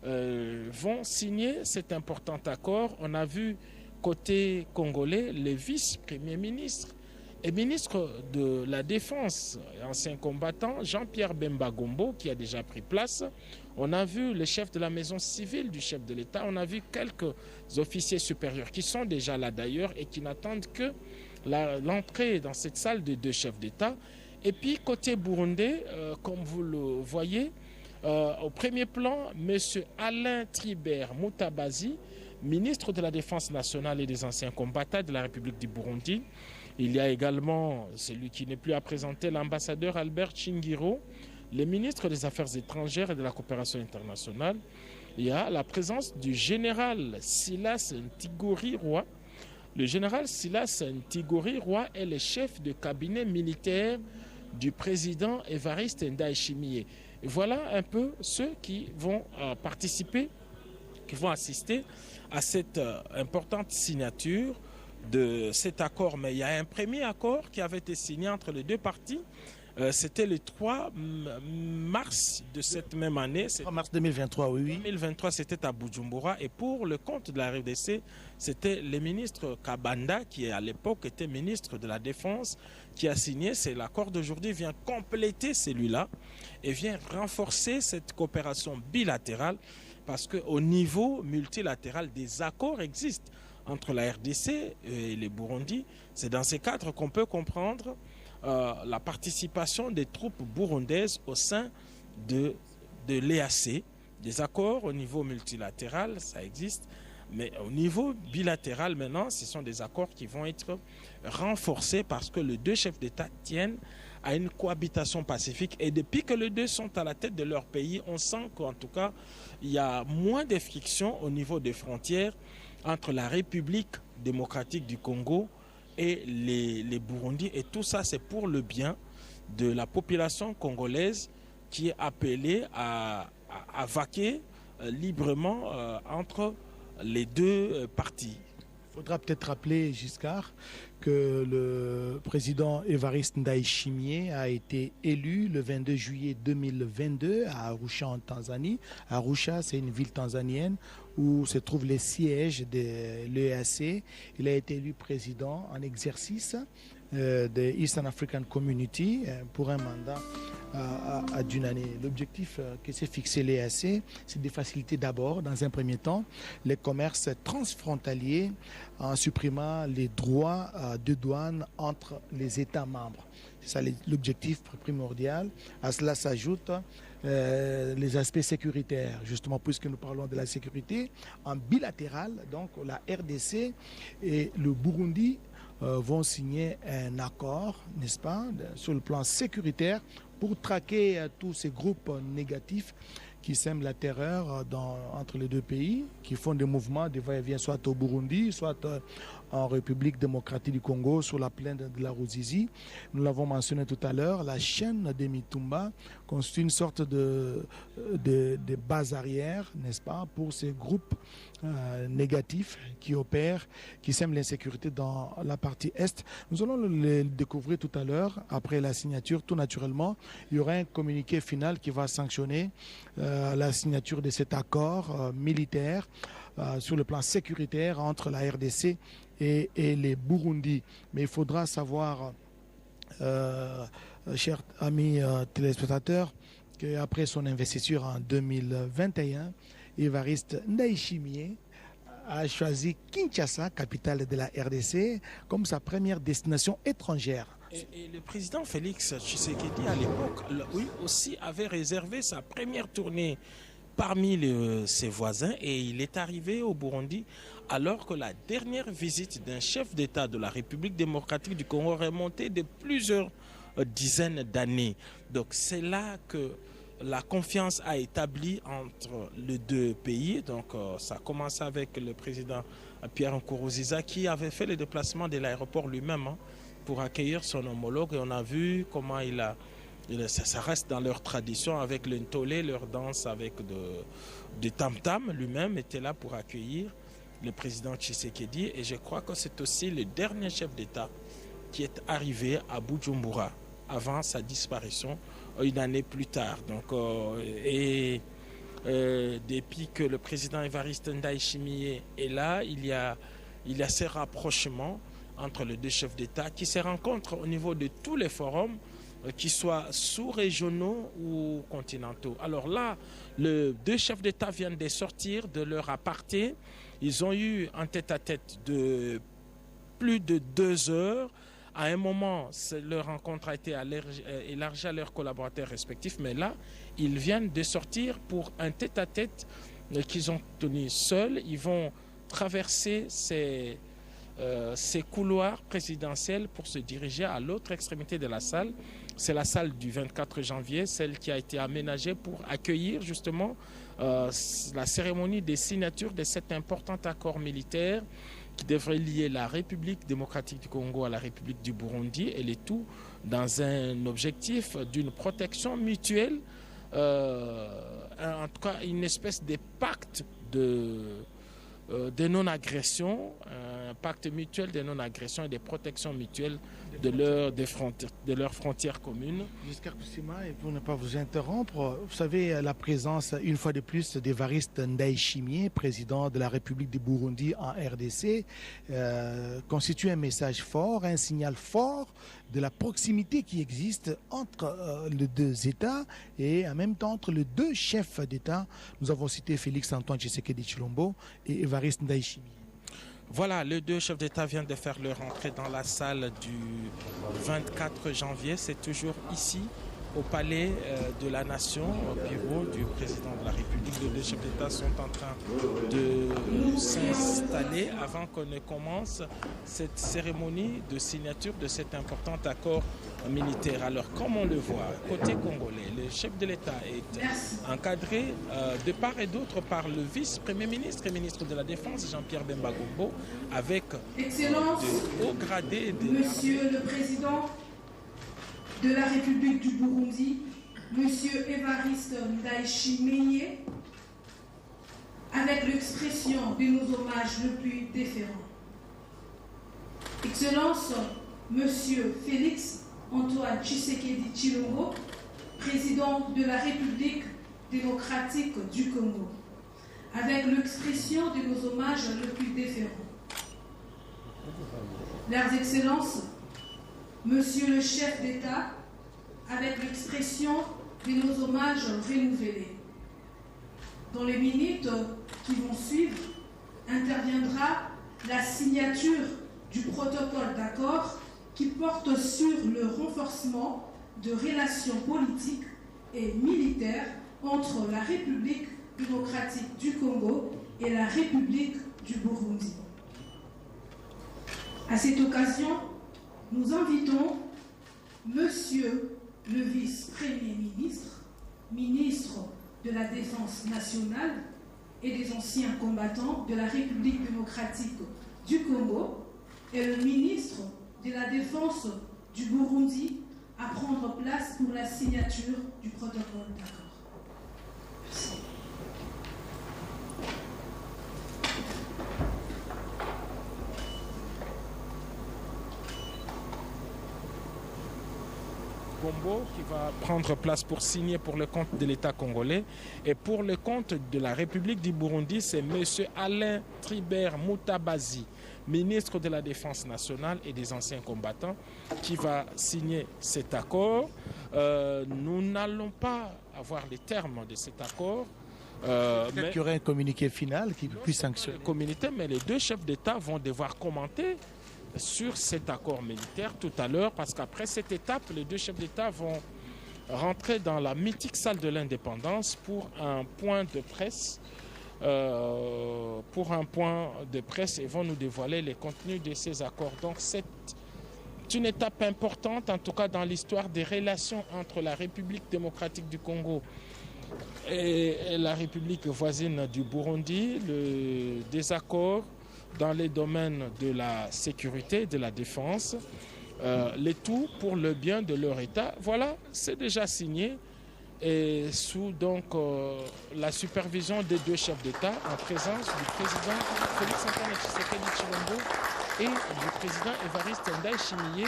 vont signer cet important accord. On a vu côté congolais le vice-premier ministre et ministre de la Défense, ancien combattant, Jean-Pierre Bemba Gombo, qui a déjà pris place. On a vu le chef de la maison civile du chef de l'État. On a vu quelques officiers supérieurs qui sont déjà là d'ailleurs et qui n'attendent que l'entrée dans cette salle de deux chefs d'État. Et puis côté burundais, comme vous le voyez, au premier plan, M. Alain Tribert Mutabazi, ministre de la Défense nationale et des anciens combattants de la République du Burundi. Il y a également celui qui n'est plus à présenter, l'ambassadeur Albert Chingiro, le ministre des Affaires étrangères et de la coopération internationale. Il y a la présence du général Silas Ntigori Roy. Le général Silas Ntigori Roy est le chef de cabinet militaire du président Évariste Ndayishimiye. Et voilà un peu ceux qui vont participer, qui vont assister à cette importante signature de cet accord. Mais il y a un premier accord qui avait été signé entre les deux parties. C'était le 3 mars de cette même année. 3 mars 2023, oui. 2023, c'était à Bujumbura. Et pour le compte de la RDC, c'était le ministre Kabanda, qui à l'époque était ministre de la Défense, qui a signé. C'est l'accord d'aujourd'hui vient compléter celui-là et vient renforcer cette coopération bilatérale parce qu'au niveau multilatéral, des accords existent entre la RDC et le Burundi. C'est dans ces cadres qu'on peut comprendre la participation des troupes burundaises au sein de l'EAC. Des accords au niveau multilatéral, ça existe. Mais au niveau bilatéral, maintenant, ce sont des accords qui vont être renforcés parce que les deux chefs d'État tiennent à une cohabitation pacifique. Et depuis que les deux sont à la tête de leur pays, on sent qu'en tout cas, il y a moins de frictions au niveau des frontières entre la République démocratique du Congo et les Burundis. Et tout ça, c'est pour le bien de la population congolaise qui est appelée à vaquer librement entre les deux parties. Il faudra peut-être rappeler, Giscard, que le président Évariste Ndayishimiye a été élu le 22 juillet 2022 à Arusha en Tanzanie. Arusha, c'est une ville tanzanienne où se trouve le siège de l'EAC. Il a été élu président en exercice de Eastern African Community pour un mandat d'une année. L'objectif que s'est fixé l'EAC, c'est de faciliter d'abord, dans un premier temps, les commerces transfrontaliers en supprimant les droits de douane entre les États membres. C'est ça l'objectif primordial. À cela s'ajoutent les aspects sécuritaires, justement, puisque nous parlons de la sécurité en bilatéral. Donc la RDC et le Burundi vont signer un accord, n'est-ce pas, sur le plan sécuritaire pour traquer tous ces groupes négatifs qui sèment la terreur entre les deux pays, qui font des mouvements de va-et-vient soit au Burundi, soit en République démocratique du Congo, sur la plaine de la Ruzizi. Nous l'avons mentionné tout à l'heure, la chaîne des Mitumba constitue une sorte de base arrière, n'est-ce pas, pour ces groupes négatifs qui opèrent, qui sèment l'insécurité dans la partie Est. Nous allons le découvrir tout à l'heure, après la signature, tout naturellement. Il y aura un communiqué final qui va sanctionner la signature de cet accord militaire sur le plan sécuritaire entre la RDC et les Burundis. Mais il faudra savoir, chers amis téléspectateurs, qu'après son investiture en 2021, Évariste Ndayishimiye a choisi Kinshasa, capitale de la RDC, comme sa première destination étrangère. Et le président Félix Tshisekedi, à l'époque, lui aussi avait réservé sa première tournée parmi ses voisins et il est arrivé au Burundi alors que la dernière visite d'un chef d'État de la République démocratique du Congo remontait de plusieurs dizaines d'années. Donc c'est là que la confiance a établi entre les deux pays. Donc ça a commencé avec le président Pierre Nkurunziza qui avait fait le déplacement de l'aéroport lui-même pour accueillir son homologue. Et on a vu comment ça reste dans leur tradition avec le ntolé, leur danse avec de tam-tam. Lui-même était là pour accueillir le président Tshisekedi. Et je crois que c'est aussi le dernier chef d'État qui est arrivé à Bujumbura avant sa disparition une année plus tard. Donc, depuis que le président Évariste Ndayishimiye est là, il y a ces rapprochements entre les deux chefs d'État qui se rencontrent au niveau de tous les forums, qu'ils soient sous-régionaux ou continentaux. Alors là, les deux chefs d'État viennent de sortir de leur aparté. Ils ont eu un tête-à-tête de plus de 2 heures. À un moment, leur rencontre a été élargie à leurs collaborateurs respectifs, mais là, ils viennent de sortir pour un tête-à-tête qu'ils ont tenu seuls. Ils vont traverser ces couloirs présidentiels pour se diriger à l'autre extrémité de la salle. C'est la salle du 24 janvier, celle qui a été aménagée pour accueillir justement la cérémonie des signatures de cet important accord militaire qui devrait lier la République démocratique du Congo à la République du Burundi, et le tout dans un objectif d'une protection mutuelle, en tout cas une espèce de pacte de non-agression, un pacte mutuel de non-agression et de protection mutuelle de leurs frontières communes. Giscard Koussima, et pour ne pas vous interrompre, vous savez, la présence, une fois de plus, d'Évariste Ndayishimiye, président de la République du Burundi en RDC, constitue un message fort, un signal fort de la proximité qui existe entre les deux États et en même temps entre les deux chefs d'État. Nous avons cité Félix Antoine Tshisekedi Tshilombo et Évariste Ndayishimiye. Voilà, les deux chefs d'État viennent de faire leur entrée dans la salle du 24 janvier. C'est toujours ici au palais de la Nation, au bureau du président de la République. Les deux chefs d'État sont en train de s'installer avant qu'on ne commence cette cérémonie de signature de cet important accord militaire. Alors, comme on le voit, côté congolais, le chef de l'État est encadré de part et d'autre par le vice-premier ministre et ministre de la Défense, Jean-Pierre Bemba Gombo, avec de hauts gradés de Monsieur le Président de la République du Burundi, Monsieur Évariste Ndayishimiye, avec l'expression de nos hommages le plus déférents. Excellence, Monsieur Félix Antoine Tshisekedi Tshilombo, Président de la République démocratique du Congo, avec l'expression de nos hommages le plus déférents. Leurs Excellences, Monsieur le chef d'État, avec l'expression de nos hommages renouvelés. Dans les minutes qui vont suivre, interviendra la signature du protocole d'accord qui porte sur le renforcement de relations politiques et militaires entre la République démocratique du Congo et la République du Burundi. À cette occasion, nous invitons Monsieur le vice-premier ministre, ministre de la Défense nationale et des anciens combattants de la République démocratique du Congo et le ministre de la Défense du Burundi à prendre place pour la signature du protocole d'accord. Merci. Gombo qui va prendre place pour signer pour le compte de l'État congolais, et pour le compte de la République du Burundi, c'est M. Alain Tribert Mutabazi, ministre de la Défense nationale et des anciens combattants, qui va signer cet accord. Nous n'allons pas avoir les termes de cet accord. Peut-être qu'il y aurait un communiqué final qui puisse sanctionner. Mais les deux chefs d'État vont devoir commenter sur cet accord militaire tout à l'heure, parce qu'après cette étape, les deux chefs d'État vont rentrer dans la mythique salle de l'indépendance pour un point de presse. Et vont nous dévoiler les contenus de ces accords. Donc c'est une étape importante, en tout cas dans l'histoire des relations entre la République démocratique du Congo et la République voisine du Burundi. Le désaccord dans les domaines de la sécurité, de la défense, les tout pour le bien de leur État. Voilà, c'est déjà signé, et sous donc la supervision des deux chefs d'État, en présence du président Félix Antoine Tshisekedi Tshilombo et du président Évariste Ndayishimiye.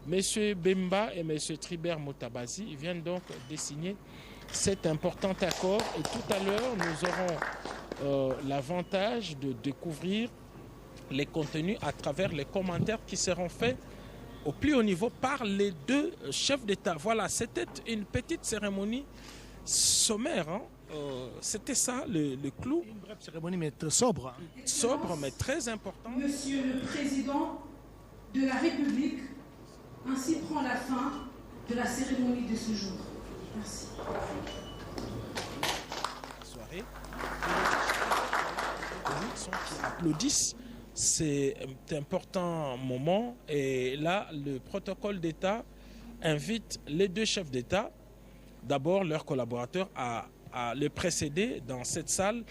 Messieurs Bemba et Messieurs Tribert Mutabazi viennent donc de signer cet important accord, et tout à l'heure nous aurons l'avantage de découvrir les contenus à travers les commentaires qui seront faits au plus haut niveau par les deux chefs d'État. Voilà, c'était une petite cérémonie sommaire. C'était ça le clou. Une brève cérémonie, mais très sobre. Sobre, mais très importante. Monsieur le Président de la République, ainsi prend la fin de la cérémonie de ce jour. Merci. Soirée. Qui applaudissent, c'est un important moment, et là le protocole d'État invite les deux chefs d'État, d'abord leurs collaborateurs, à le précéder dans cette salle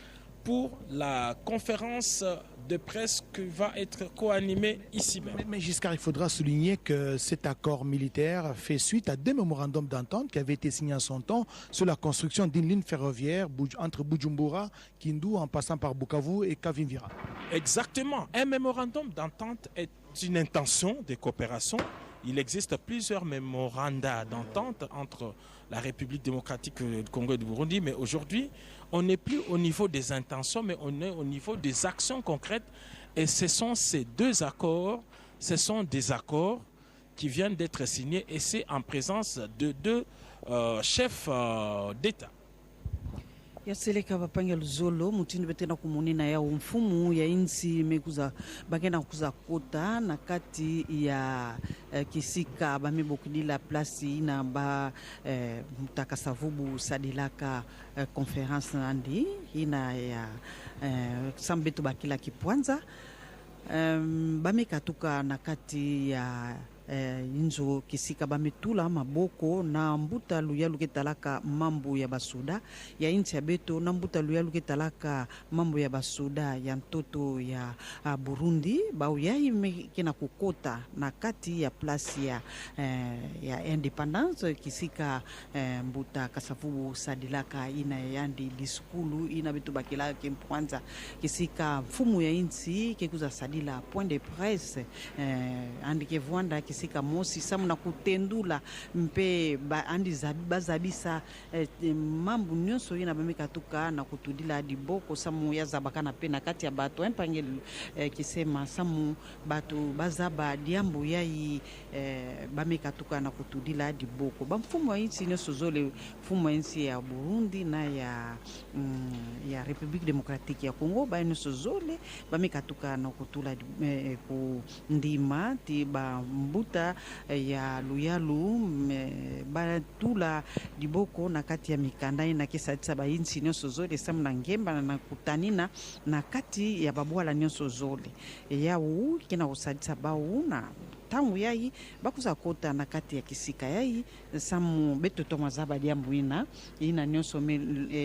pour la conférence de presse qui va être co-animée ici même. Mais Giscard, il faudra souligner que cet accord militaire fait suite à deux mémorandums d'entente qui avaient été signés en son temps sur la construction d'une ligne ferroviaire entre Bujumbura, Kindu, en passant par Bukavu et Kavimvira. Exactement. Un mémorandum d'entente est une intention de coopération. Il existe plusieurs mémorandums d'entente entre la République démocratique du Congo et du Burundi, mais aujourd'hui, on n'est plus au niveau des intentions, mais on est au niveau des actions concrètes. Et ce sont ces deux accords, ce sont des accords qui viennent d'être signés, et c'est en présence de deux chefs d'État. yaseleka bapange luzolo mutini betena kumunina ya mfumu ya insi mekuza bagena kuza kota na kati ya kisika bamebokudila plasi na ba mutakasavubu sadilaka conference andi ina ya sambetu bakila kipwanza bamekatuka na kati ya inzo kisika bametula maboko na mbuta luya luketalaka mambo ya basuda ya inchi ya beto na mbuta luya luketalaka mambo ya basuda ya ntoto ya Burundi bauyai kena kukota na kati ya plasi ya independence kisika mbuta kasavubu sadilaka ina yandi diskulu ina beto bakila kempwanza kisika mfumu ya inchi kekuza sadila point de presse andike vwanda kisika mosi samu na kutendula mpe andi bazabisa mambu nyonso yina bamekatuka na kutudila hadi boko samu ya zabakana pe na kati ya bato empange kisema samu bato bazaba diambo yai bamekatuka na kutudila hadi boko bamfumu wa insi nyonso zole mfumu wa insi ya Burundi na ya République démocratique ya Congo ba nyonso zole bamekatuka na kutula ku ndima ti ba mbuta ya luyalu batula diboko na kati ya mikanda na kisa ba insi nyonso zole samu na ngemba na kutanina na kati ya babwala nyonso zole yawu kina usadisa bawu na tangu yai bakuza kota na kati ya kisika yai samu beto toma zaba diambu ina nyonso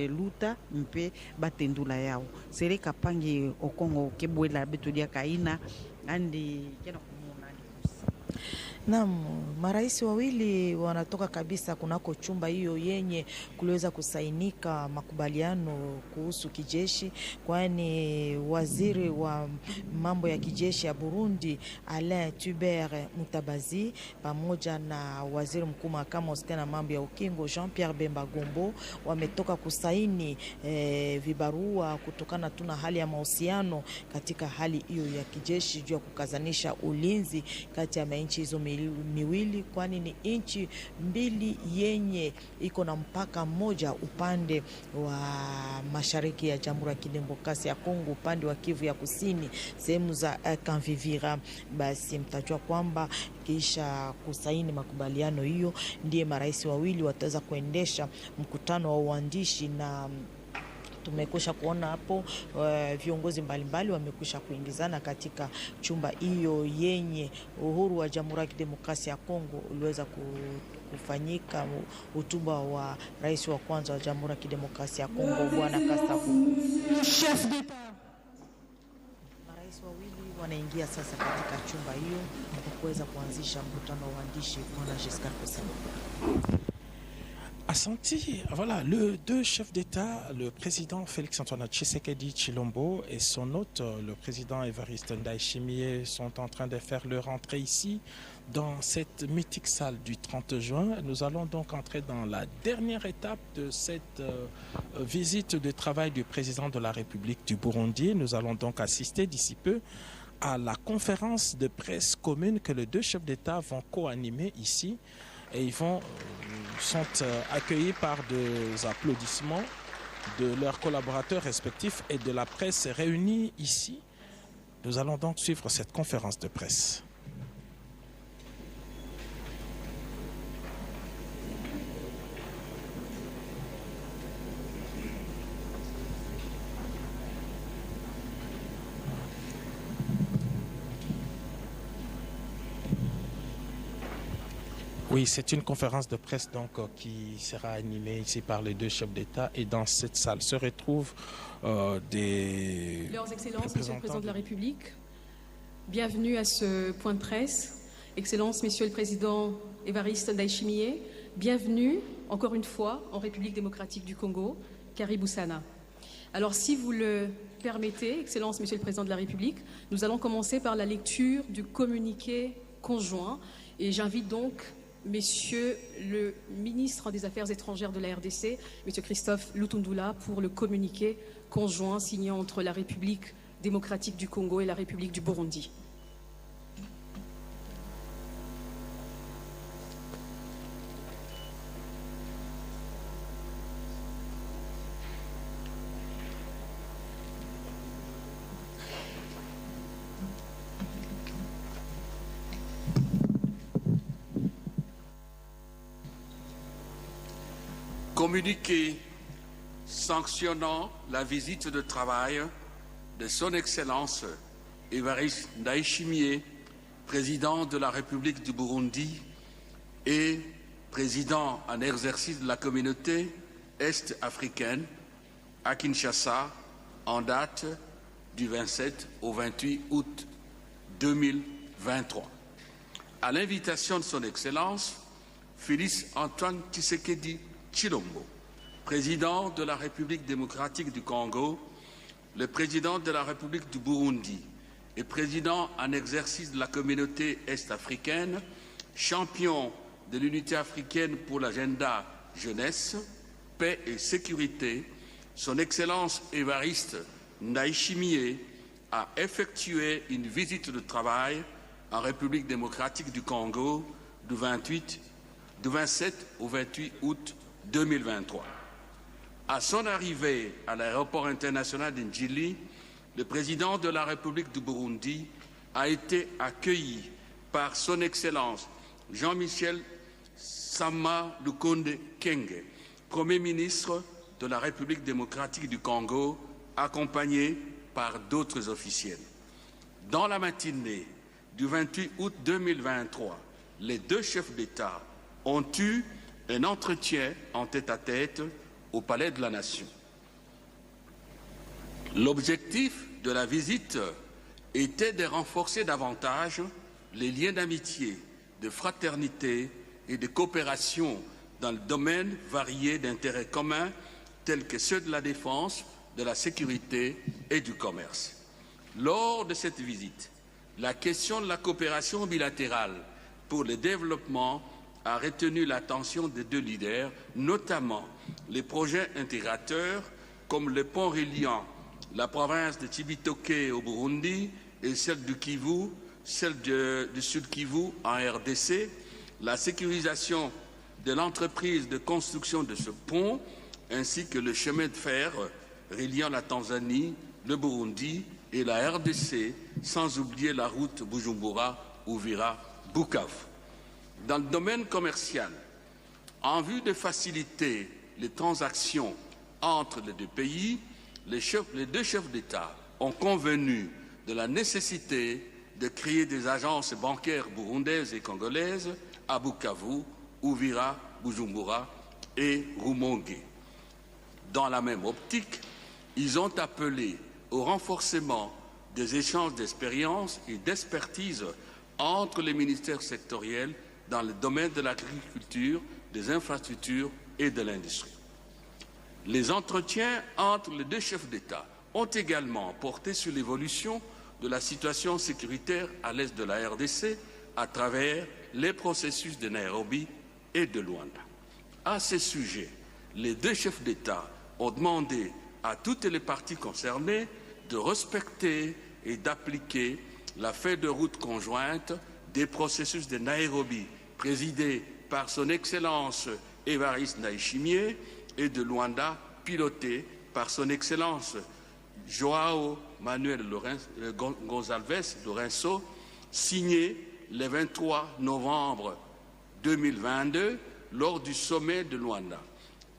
luta mpe batendula yao sereka pangi okongo kebwela beto dia kaina andi kena kumuna Naam, marais wawili wanatoka kabisa kunako chumba hiyo yenye kuliweza kusainika makubaliano kuhusu kijeshi, kwani waziri wa mambo ya kijeshi ya Burundi Alain Hubert Mutabazi pamoja na waziri mkuu makamu wa mambo ya ukingo Jean-Pierre Bemba Gombo wametoka kusaini vibarua kutokana tuna hali ya mahusiano katika hali hiyo ya kijeshi juu ya kukazanisha ulinzi kati ya nchi hizo miwili, kwani ni inchi mbili yenye iko na mpaka mmoja upande wa mashariki ya Jamhuri ya Kidemokrasia ya Kongo, upande wa Kivu ya Kusini, sehemu za Kanvivira. Basi mtajua kwamba kisha kusaini makubaliano hiyo ndiye marais wawili wataweza kuendesha mkutano wa uandishi, na tumekwisha kuona hapo viongozi mbalimbali wamekwisha kuingizana katika chumba hiyo yenye uhuru wa Jamhuri ya Kidemokrasia ya Kongo uliweza kufanyika hotuba wa rais wa kwanza wa Jamhuri ya Kidemokrasia ya Kongo Bwana Kasavubu. Marais wawili wanaingia sasa katika chumba hiyo na kuweza kuanzisha mkutano wa waandishi. Bwana Giscard Kusema. Asante. Voilà, les deux chefs d'État, le président Félix-Antoine Tshisekedi Tshilombo et son hôte, le président Évariste Ndayishimiye, sont en train de faire leur entrée ici, dans cette mythique salle du 30 juin. Nous allons donc entrer dans la dernière étape de cette visite de travail du président de la République du Burundi. Nous allons donc assister d'ici peu à la conférence de presse commune que les deux chefs d'État vont co-animer ici. Et ils sont accueillis par des applaudissements de leurs collaborateurs respectifs et de la presse réunie ici. Nous allons donc suivre cette conférence de presse. Oui, c'est une conférence de presse donc qui sera animée ici par les deux chefs d'État, et dans cette salle se retrouvent des Leurs Excellences, Monsieur le Président de la République, bienvenue à ce point de presse. Excellences, Monsieur le Président Évariste Ndayishimiye, bienvenue encore une fois en République démocratique du Congo, Karibu Sana. Alors si vous le permettez, Excellences, Monsieur le Président de la République, nous allons commencer par la lecture du communiqué conjoint, et j'invite donc Monsieur le ministre des Affaires étrangères de la RDC, Monsieur Christophe Lutundula, pour le communiqué conjoint signé entre la République démocratique du Congo et la République du Burundi. Communiqué sanctionnant la visite de travail de Son Excellence Évariste Ndayishimiye, président de la République du Burundi et président en exercice de la communauté est-africaine à Kinshasa en date du 27 au 28 août 2023. À l'invitation de Son Excellence Félix Antoine Tshisekedi Tshilombo, président de la République démocratique du Congo, le président de la République du Burundi et président en exercice de la communauté est-africaine, champion de l'unité africaine pour l'agenda jeunesse, paix et sécurité, Son Excellence Évariste Ndayishimiye a effectué une visite de travail en République démocratique du Congo du 27 au 28 août 2023. À son arrivée à l'aéroport international d'Ndjili, le président de la République du Burundi a été accueilli par Son Excellence Jean-Michel Sama Lukonde Kenge, Premier ministre de la République démocratique du Congo, accompagné par d'autres officiels. Dans la matinée du 28 août 2023, les deux chefs d'État ont eu un entretien en tête-à-tête au Palais de la Nation. L'objectif de la visite était de renforcer davantage les liens d'amitié, de fraternité et de coopération dans le domaine varié d'intérêts communs tels que ceux de la défense, de la sécurité et du commerce. Lors de cette visite, la question de la coopération bilatérale pour le développement a retenu l'attention des deux leaders, notamment les projets intégrateurs comme le pont reliant la province de Cibitoke au Burundi et celle du Kivu, celle du Sud Kivu en RDC, la sécurisation de l'entreprise de construction de ce pont, ainsi que le chemin de fer reliant la Tanzanie, le Burundi et la RDC, sans oublier la route Bujumbura-Uvira-Bukavu. Dans le domaine commercial, en vue de faciliter les transactions entre les deux pays, les deux chefs d'État ont convenu de la nécessité de créer des agences bancaires burundaises et congolaises à Bukavu, Uvira, Bujumbura et Rumonge. Dans la même optique, ils ont appelé au renforcement des échanges d'expériences et d'expertise entre les ministères sectoriels dans le domaine de l'agriculture, des infrastructures et de l'industrie. Les entretiens entre les deux chefs d'État ont également porté sur l'évolution de la situation sécuritaire à l'est de la RDC à travers les processus de Nairobi et de Luanda. À ce sujet, les deux chefs d'État ont demandé à toutes les parties concernées de respecter et d'appliquer la feuille de route conjointe des processus de Nairobi, présidée par Son Excellence Évariste Ndayishimiye, et de Luanda, pilotée par Son Excellence João Manuel Gonçalves Lourenço, signé le 23 novembre 2022 lors du sommet de Luanda,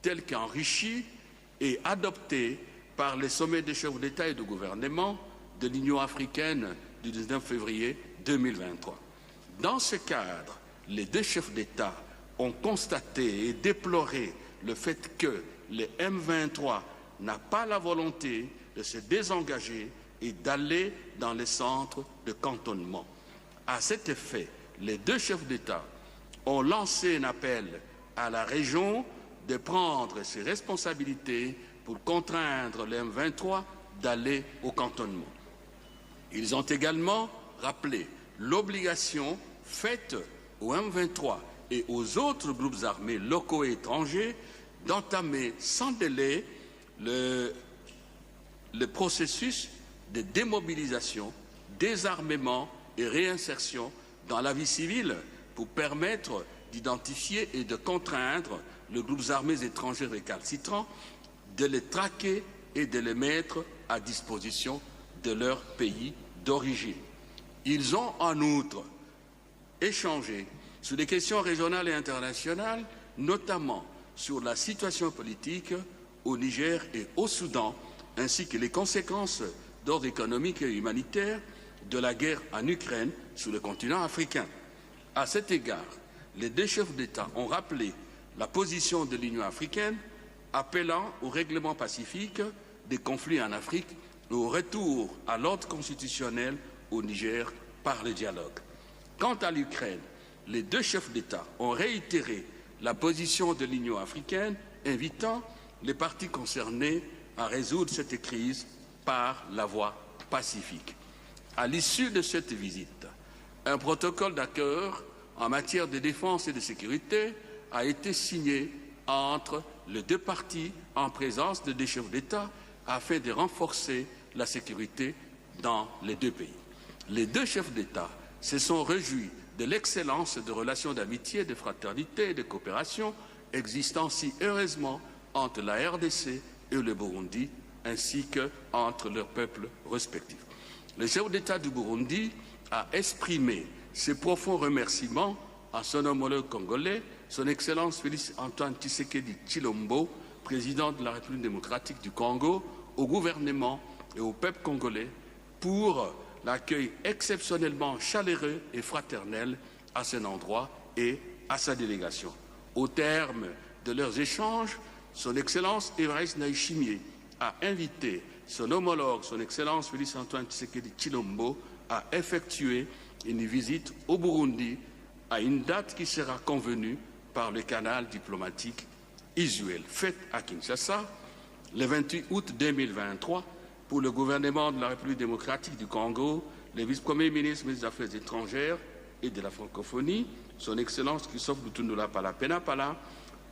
tel qu'enrichi et adopté par les sommets des chefs d'État et de gouvernement de l'Union africaine du 19 février 2023. Dans ce cadre, les deux chefs d'État ont constaté et déploré le fait que le M23 n'a pas la volonté de se désengager et d'aller dans les centres de cantonnement. À cet effet, les deux chefs d'État ont lancé un appel à la région de prendre ses responsabilités pour contraindre le M23 d'aller au cantonnement. Ils ont également rappelé l'obligation faite au M23 et aux autres groupes armés locaux et étrangers d'entamer sans délai le processus de démobilisation, désarmement et réinsertion dans la vie civile pour permettre d'identifier et de contraindre les groupes armés étrangers récalcitrants, de les traquer et de les mettre à disposition de leur pays d'origine. Ils ont en outre échangé sur des questions régionales et internationales, notamment sur la situation politique au Niger et au Soudan, ainsi que les conséquences d'ordre économique et humanitaire de la guerre en Ukraine sur le continent africain. À cet égard, les deux chefs d'État ont rappelé la position de l'Union africaine, appelant au règlement pacifique des conflits en Afrique et au retour à l'ordre constitutionnel au Niger par le dialogue. Quant à l'Ukraine, les deux chefs d'État ont réitéré la position de l'Union africaine, invitant les parties concernées à résoudre cette crise par la voie pacifique. À l'issue de cette visite, un protocole d'accord en matière de défense et de sécurité a été signé entre les deux parties en présence de deux chefs d'État afin de renforcer la sécurité dans les deux pays. Les deux chefs d'État se sont réjouis de l'excellence de relations d'amitié, de fraternité et de coopération existant si heureusement entre la RDC et le Burundi, ainsi qu'entre leurs peuples respectifs. Le chef d'État du Burundi a exprimé ses profonds remerciements à son homologue congolais, son Excellence Félix Antoine Tshisekedi Tshilombo, président de la République démocratique du Congo, au gouvernement et au peuple congolais pour l'accueil exceptionnellement chaleureux et fraternel à son endroit et à sa délégation. Au terme de leurs échanges, son Excellence Évariste Ndayishimiye a invité son homologue, son Excellence Félix Antoine Tshisekedi Tshilombo, à effectuer une visite au Burundi à une date qui sera convenue par le canal diplomatique usuel. Fait à Kinshasa, le 28 août 2023, pour le gouvernement de la République démocratique du Congo, le vice-premier ministre des Affaires étrangères et de la francophonie, son Excellence Christophe Lutundula Pala,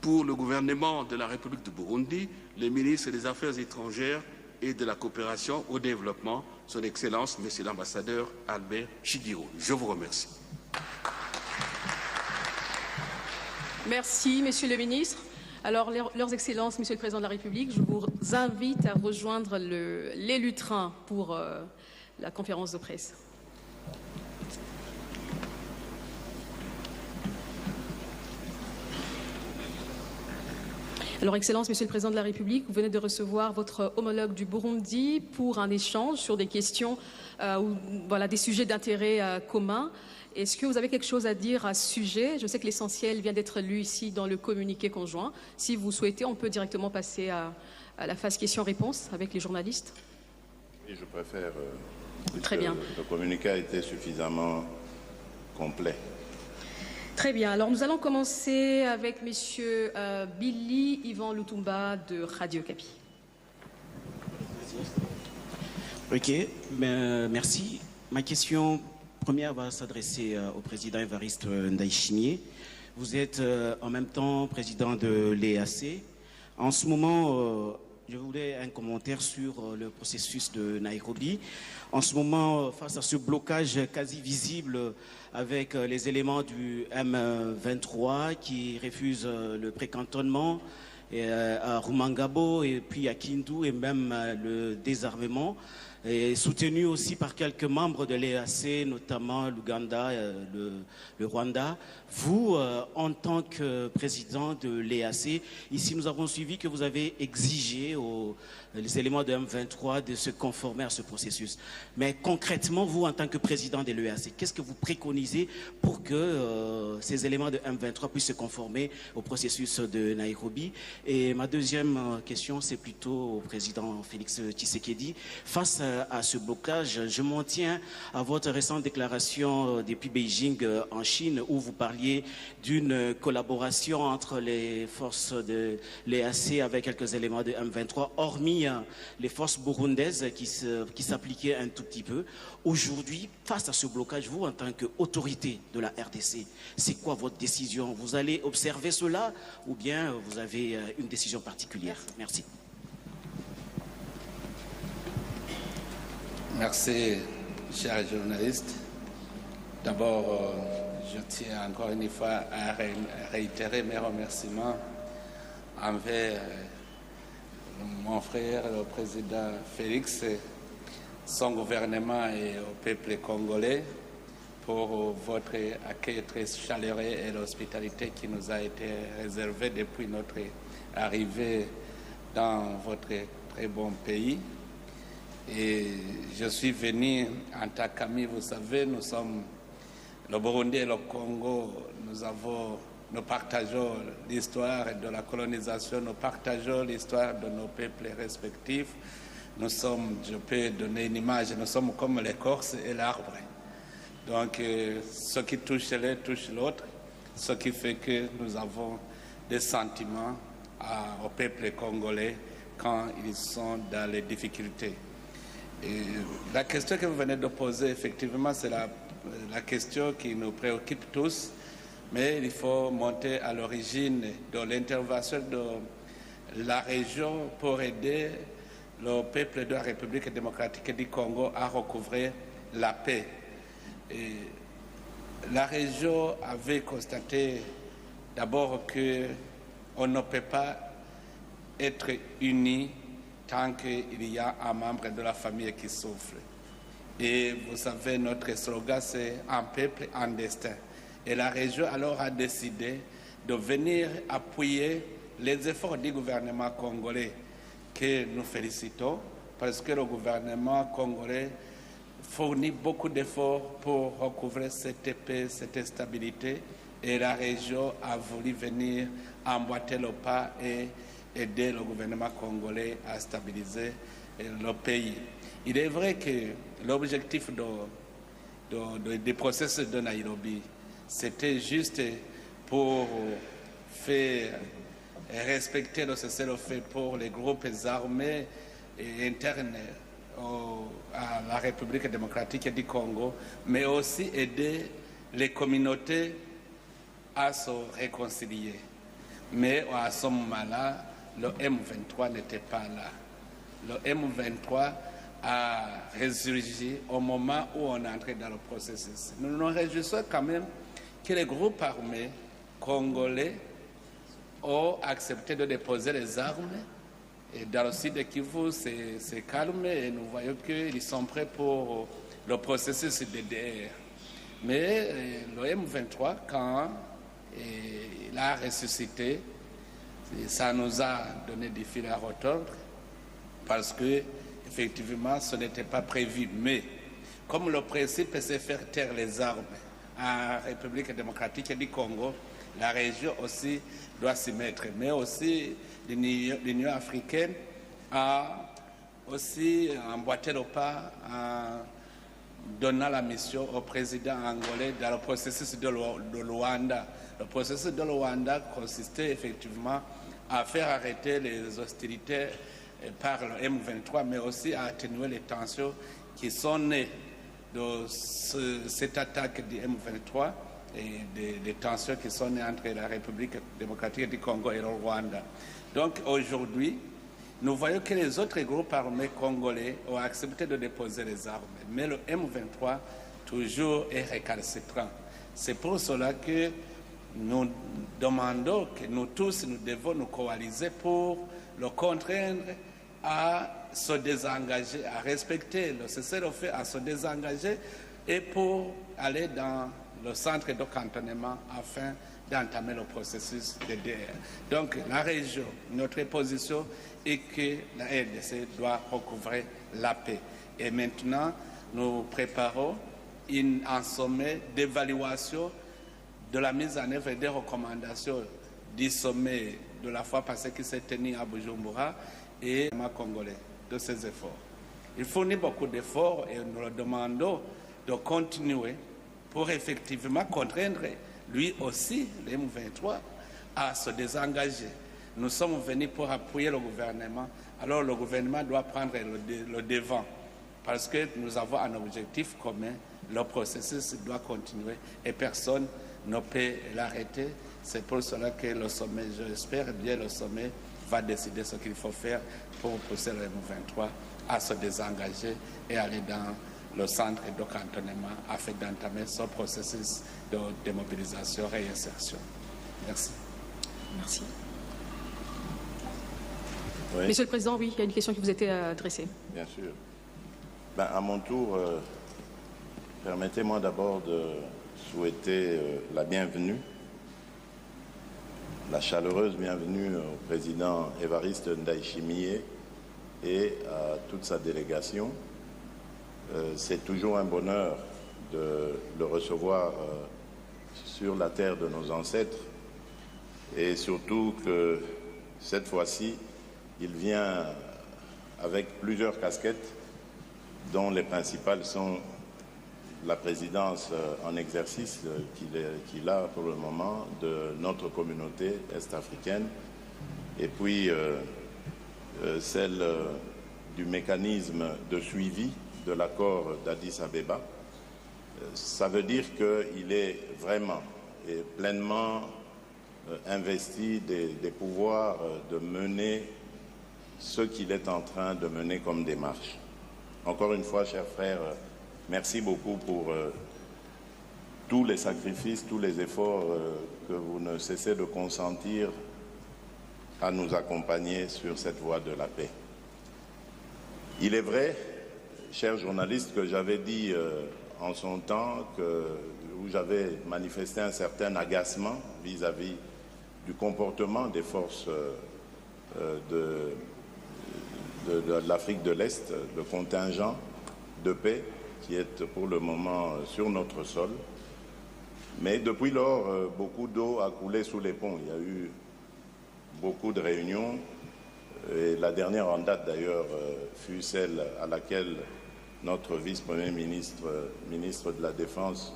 pour le gouvernement de la République du Burundi, le ministre des Affaires étrangères et de la coopération au développement, son Excellence, Monsieur l'ambassadeur Albert Chigiro. Je vous remercie. Merci, Monsieur le ministre. Alors, leurs Excellences, Monsieur le Président de la République, je vous invite à rejoindre les lutrins pour la conférence de presse. Alors, Excellence, Monsieur le Président de la République, vous venez de recevoir votre homologue du Burundi pour un échange sur des questions, voilà, des sujets d'intérêt commun. Est-ce que vous avez quelque chose à dire à ce sujet? Je sais que l'essentiel vient d'être lu ici dans le communiqué conjoint. Si vous souhaitez, on peut directement passer à la phase questions-réponses avec les journalistes. Et je préfère. Très bien. Le communiqué a été suffisamment complet. Très bien. Alors, nous allons commencer avec Monsieur Billy Yvan Lutumba de Radio Okapi. Ok, merci. Ma question première va s'adresser au président Évariste Ndayishimiye. Vous êtes en même temps président de l'EAC. En ce moment, je voulais un commentaire sur le processus de Nairobi. En ce moment, face à ce blocage quasi visible avec les éléments du M23 qui refusent le précantonnement à Rumangabo et puis à Kindu et même le désarmement, et soutenu aussi par quelques membres de l'EAC, notamment l'Ouganda, le Rwanda. Vous, en tant que président de l'EAC, ici nous avons suivi que vous avez exigé les éléments de M23 de se conformer à ce processus. Mais concrètement, vous, en tant que président de l'EAC, qu'est-ce que vous préconisez pour que ces éléments de M23 puissent se conformer au processus de Nairobi? Et ma deuxième question, c'est plutôt au président Félix Tshisekedi. Face à ce blocage, je m'en tiens à votre récente déclaration depuis Beijing en Chine où vous parliez d'une collaboration entre les forces de l'EAC avec quelques éléments de M23, hormis les forces burundaises qui s'appliquaient un tout petit peu. Aujourd'hui, face à ce blocage, vous, en tant qu'autorité de la RDC, c'est quoi votre décision? Vous allez observer cela ou bien vous avez une décision particulière? Merci. Merci, chers journalistes. D'abord, je tiens encore une fois à réitérer mes remerciements envers mon frère, le président Félix, son gouvernement et au peuple congolais pour votre accueil très chaleureux et l'hospitalité qui nous a été réservée depuis notre arrivée dans votre très bon pays. Et je suis venu en tant qu'ami, vous savez, nous sommes le Burundi et le Congo, nous partageons l'histoire de la colonisation, nous partageons l'histoire de nos peuples respectifs. Nous sommes, je peux donner une image, nous sommes comme l'écorce et l'arbre. Donc, ce qui touche l'un touche l'autre, ce qui fait que nous avons des sentiments au peuple congolais quand ils sont dans les difficultés. Et la question que vous venez de poser, effectivement, c'est la question qui nous préoccupe tous, mais il faut monter à l'origine de l'intervention de la région pour aider le peuple de la République démocratique du Congo à recouvrer la paix. Et la région avait constaté d'abord qu'on ne peut pas être unis tant qu'il y a un membre de la famille qui souffre. Et vous savez, notre slogan, c'est « Un peuple, un destin ». Et la région alors a décidé de venir appuyer les efforts du gouvernement congolais que nous félicitons, parce que le gouvernement congolais fournit beaucoup d'efforts pour recouvrer cette paix, cette stabilité, et la région a voulu venir emboîter le pas et aider le gouvernement congolais à stabiliser le pays. Il est vrai que l'objectif des processus de Nairobi, c'était juste pour faire respecter le cessez-le-feu pour les groupes armés et internes à la République démocratique du Congo, mais aussi aider les communautés à se réconcilier. Mais à ce moment-là, le M23 n'était pas là. Le M23 a résurgi au moment où on est entré dans le processus. Nous nous réjouissons quand même que les groupes armés congolais ont accepté de déposer les armes. Et dans le sud de Kivu, c'est calme et nous voyons qu'ils sont prêts pour le processus DDR. Mais le M23, quand il a ressuscité, ça nous a donné des fils à retordre parce que effectivement, ce n'était pas prévu. Mais comme le principe, c'est faire taire les armes en République démocratique du Congo, la région aussi doit s'y mettre. Mais aussi, l'Union africaine a aussi emboîté le pas en donnant la mission au président angolais dans le processus de Luanda. Le processus de Luanda consistait effectivement à faire arrêter les hostilités par le M23, mais aussi à atténuer les tensions qui sont nées de cette attaque du M23 et des tensions qui sont nées entre la République démocratique du Congo et le Rwanda. Donc aujourd'hui, nous voyons que les autres groupes armés congolais ont accepté de déposer les armes, mais le M23 toujours est récalcitrant. C'est pour cela que nous demandons que nous tous, nous devons nous coaliser pour le contraindre à se désengager, à respecter le cessez-le-feu, à se désengager et pour aller dans le centre de cantonnement afin d'entamer le processus de DDR. Donc la région, notre position est que la RDC doit recouvrer la paix. Et maintenant, nous préparons un sommet d'évaluation de la mise en œuvre des recommandations du sommet de la fois passée qui s'est tenu à Bujumbura et au Congolais de ces efforts. Il fournit beaucoup d'efforts et nous le demandons de continuer pour effectivement contraindre lui aussi, le M23, à se désengager. Nous sommes venus pour appuyer le gouvernement, alors le gouvernement doit prendre le devant parce que nous avons un objectif commun, le processus doit continuer et personne ne peut l'arrêter. C'est pour cela que le sommet, j'espère bien le sommet, va décider ce qu'il faut faire pour pousser le M23 à se désengager et aller dans le centre de cantonnement afin d'entamer ce processus de démobilisation et réinsertion. Merci. Merci. Oui. Monsieur le Président, oui, il y a une question qui vous était adressée. Bien sûr. À mon tour, Permettez-moi d'abord de souhaiter la bienvenue, la chaleureuse bienvenue au président Évariste Ndayishimiye et à toute sa délégation. C'est toujours un bonheur de le recevoir sur la terre de nos ancêtres et surtout que cette fois-ci, il vient avec plusieurs casquettes dont les principales sont la présidence en exercice qu'il a pour le moment de notre communauté est-africaine et puis celle du mécanisme de suivi de l'accord d'Addis Abeba. Ça veut dire qu'il est vraiment et pleinement investi des pouvoirs de mener ce qu'il est en train de mener comme démarche. Encore une fois, chers frères, merci beaucoup pour tous les sacrifices, tous les efforts que vous ne cessez de consentir à nous accompagner sur cette voie de la paix. Il est vrai, chers journalistes, que j'avais dit en son temps où j'avais manifesté un certain agacement vis-à-vis du comportement des forces de l'Afrique de l'Est, le contingent de paix qui est pour le moment sur notre sol. Mais depuis lors, beaucoup d'eau a coulé sous les ponts. Il y a eu beaucoup de réunions. Et la dernière en date, d'ailleurs, fut celle à laquelle notre vice-premier ministre, ministre de la Défense,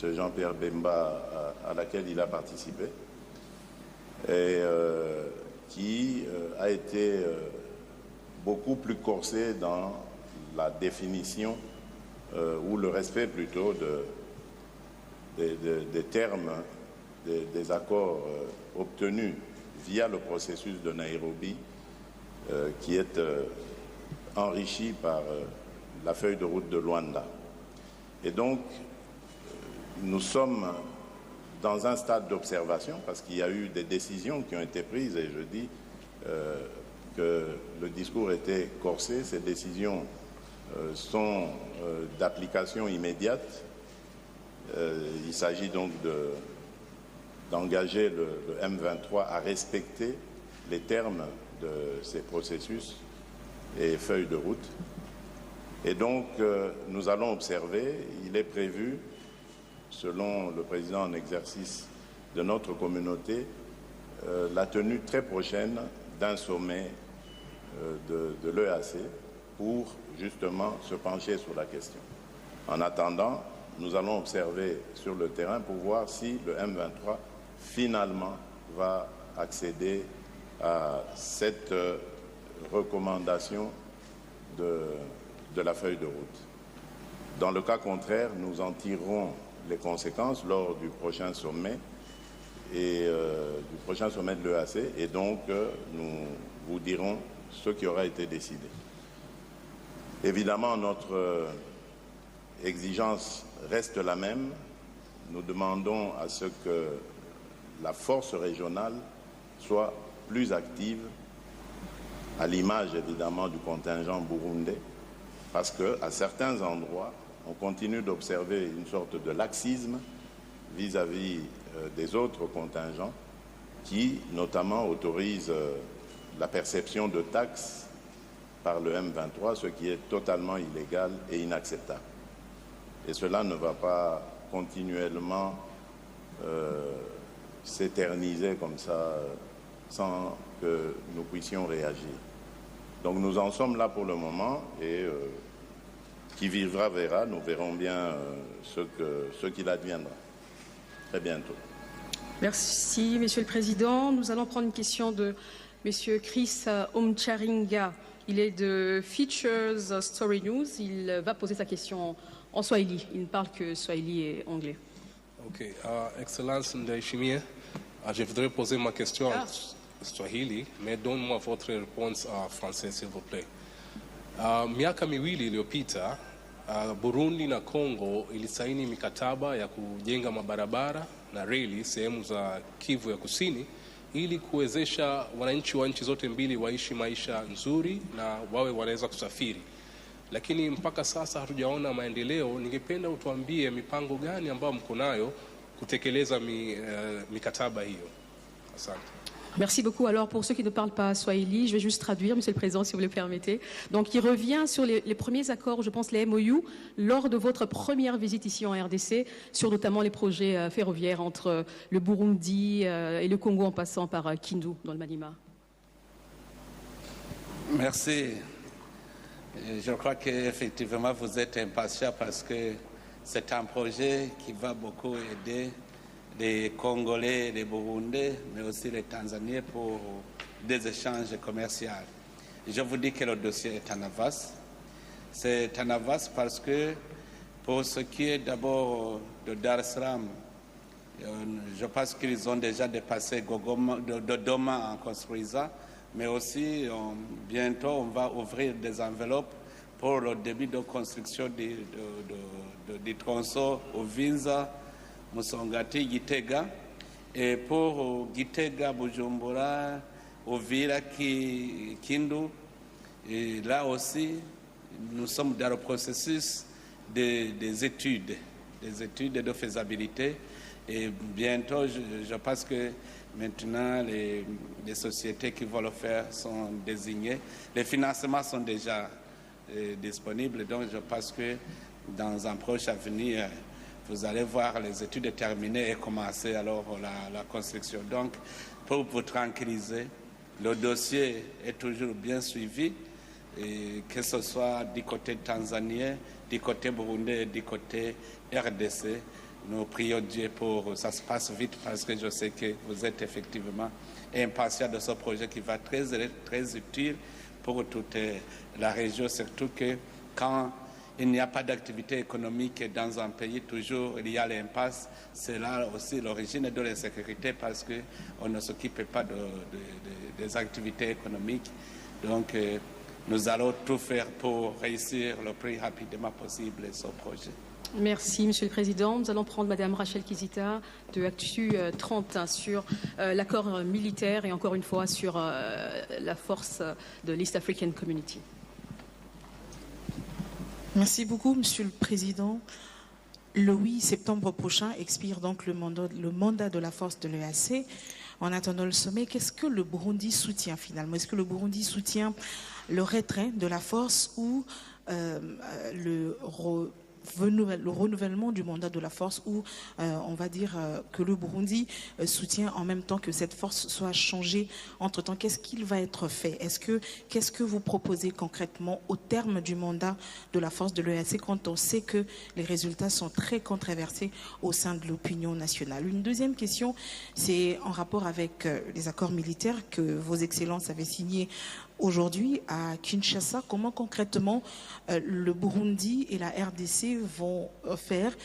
M. Jean-Pierre Bemba, à laquelle il a participé, et qui a été beaucoup plus corsé dans la définition ou le respect plutôt des termes des accords obtenus via le processus de Nairobi qui est enrichi par la feuille de route de Luanda. Et donc, nous sommes dans un stade d'observation parce qu'il y a eu des décisions qui ont été prises et je dis que le discours était corsé. Ces décisions sont d'application immédiate. Il s'agit donc d'engager le M23 à respecter les termes de ces processus et feuilles de route. Et donc, nous allons observer. Il est prévu, selon le président en exercice de notre communauté, la tenue très prochaine d'un sommet de l'EAC pour justement se pencher sur la question. En attendant, nous allons observer sur le terrain pour voir si le M23 finalement va accéder à cette recommandation de la feuille de route. Dans le cas contraire, nous en tirerons les conséquences lors du prochain sommet et du prochain sommet de l'EAC et donc nous vous dirons ce qui aura été décidé. Évidemment, notre exigence reste la même. Nous demandons à ce que la force régionale soit plus active, à l'image évidemment du contingent burundais, parce qu'à certains endroits, on continue d'observer une sorte de laxisme vis-à-vis des autres contingents qui, notamment, autorisent la perception de taxes par le M23, ce qui est totalement illégal et inacceptable. Et cela ne va pas continuellement s'éterniser comme ça sans que nous puissions réagir. Donc nous en sommes là pour le moment et qui vivra verra, nous verrons bien ce qu'il adviendra. Très bientôt. Merci, Monsieur le Président. Nous allons prendre une question de Monsieur Chris Omcharinga. Il est de Features Story News. Il va poser sa question en Swahili. Il ne parle que Swahili et anglais. Ok. Excellence Ndayishimiye, je voudrais poser ma question en Swahili, mais donne-moi votre réponse en français, s'il vous plaît. Miaka miwili iliyopita Burundi na Kongo ilisaini mikataba ya kujenga mabarabara na reli sehemu za Kivu ya Kusini ili kuwezesha wananchi wa nchi zote mbili waishi maisha nzuri na wawe wanaweza kusafiri. lakini mpaka sasa hatujaona maendeleo. Ningependa utuambie mipango gani ambayo mko nayo kutekeleza mikataba hiyo. Asante. Merci beaucoup. Alors, pour ceux qui ne parlent pas swahili, je vais juste traduire, Monsieur le Président, si vous le permettez. Donc, il revient sur les premiers accords, je pense les MOU, lors de votre première visite ici en RDC, sur notamment les projets ferroviaires entre le Burundi et le Congo en passant par Kindu, dans le Maniema. Merci. Je crois qu'effectivement, vous êtes impatient parce que c'est un projet qui va beaucoup aider les Congolais, les Burundais, mais aussi les Tanzaniens pour des échanges commerciaux. Je vous dis que le dossier est en avance. C'est en avance parce que pour ce qui est d'abord de Dar es Salaam, je pense qu'ils ont déjà dépassé Dodoma en construisant, mais aussi bientôt on va ouvrir des enveloppes pour le début de construction du tronçon au Vinza, Musongati, Gitega, et pour Gitega, Bujumbura, Uvira, Kindu. Et là aussi, nous sommes dans le processus des études de faisabilité. Et bientôt, je pense que maintenant, les sociétés qui vont le faire sont désignées. Les financements sont déjà disponibles, donc je pense que dans un proche avenir, vous allez voir les études terminées et commencer alors la construction. Donc, pour vous tranquilliser, le dossier est toujours bien suivi, et que ce soit du côté tanzanien, du côté burundais, du côté RDC. Nous prions Dieu pour que ça se passe vite parce que je sais que vous êtes effectivement impatient de ce projet qui va être très utile pour toute la région, surtout que quand il n'y a pas d'activité économique dans un pays, toujours il y a l'impasse. C'est là aussi l'origine de l'insécurité parce qu'on ne s'occupe pas des activités économiques. Donc, nous allons tout faire pour réussir le plus rapidement possible ce projet. Merci, Monsieur le Président. Nous allons prendre Madame Rachel Kizita de Actu 30 sur l'accord militaire et encore une fois sur la force de l'East African Community. Merci beaucoup, Monsieur le Président. Le 8 septembre prochain expire donc le mandat de la force de l'EAC. En attendant le sommet, qu'est-ce que le Burundi soutient finalement? Est-ce que le Burundi soutient le retrait de la force ou le renouvellement du mandat de la force, ou on va dire que le Burundi soutient en même temps que cette force soit changée entre-temps? Qu'est-ce qu'il va être fait? Qu'est-ce que vous proposez concrètement au terme du mandat de la force de l'EAC quand on sait que les résultats sont très controversés au sein de l'opinion nationale? Une deuxième question, c'est en rapport avec les accords militaires que vos excellences avaient signés aujourd'hui à Kinshasa. Comment concrètement le Burundi et la RDC vont faire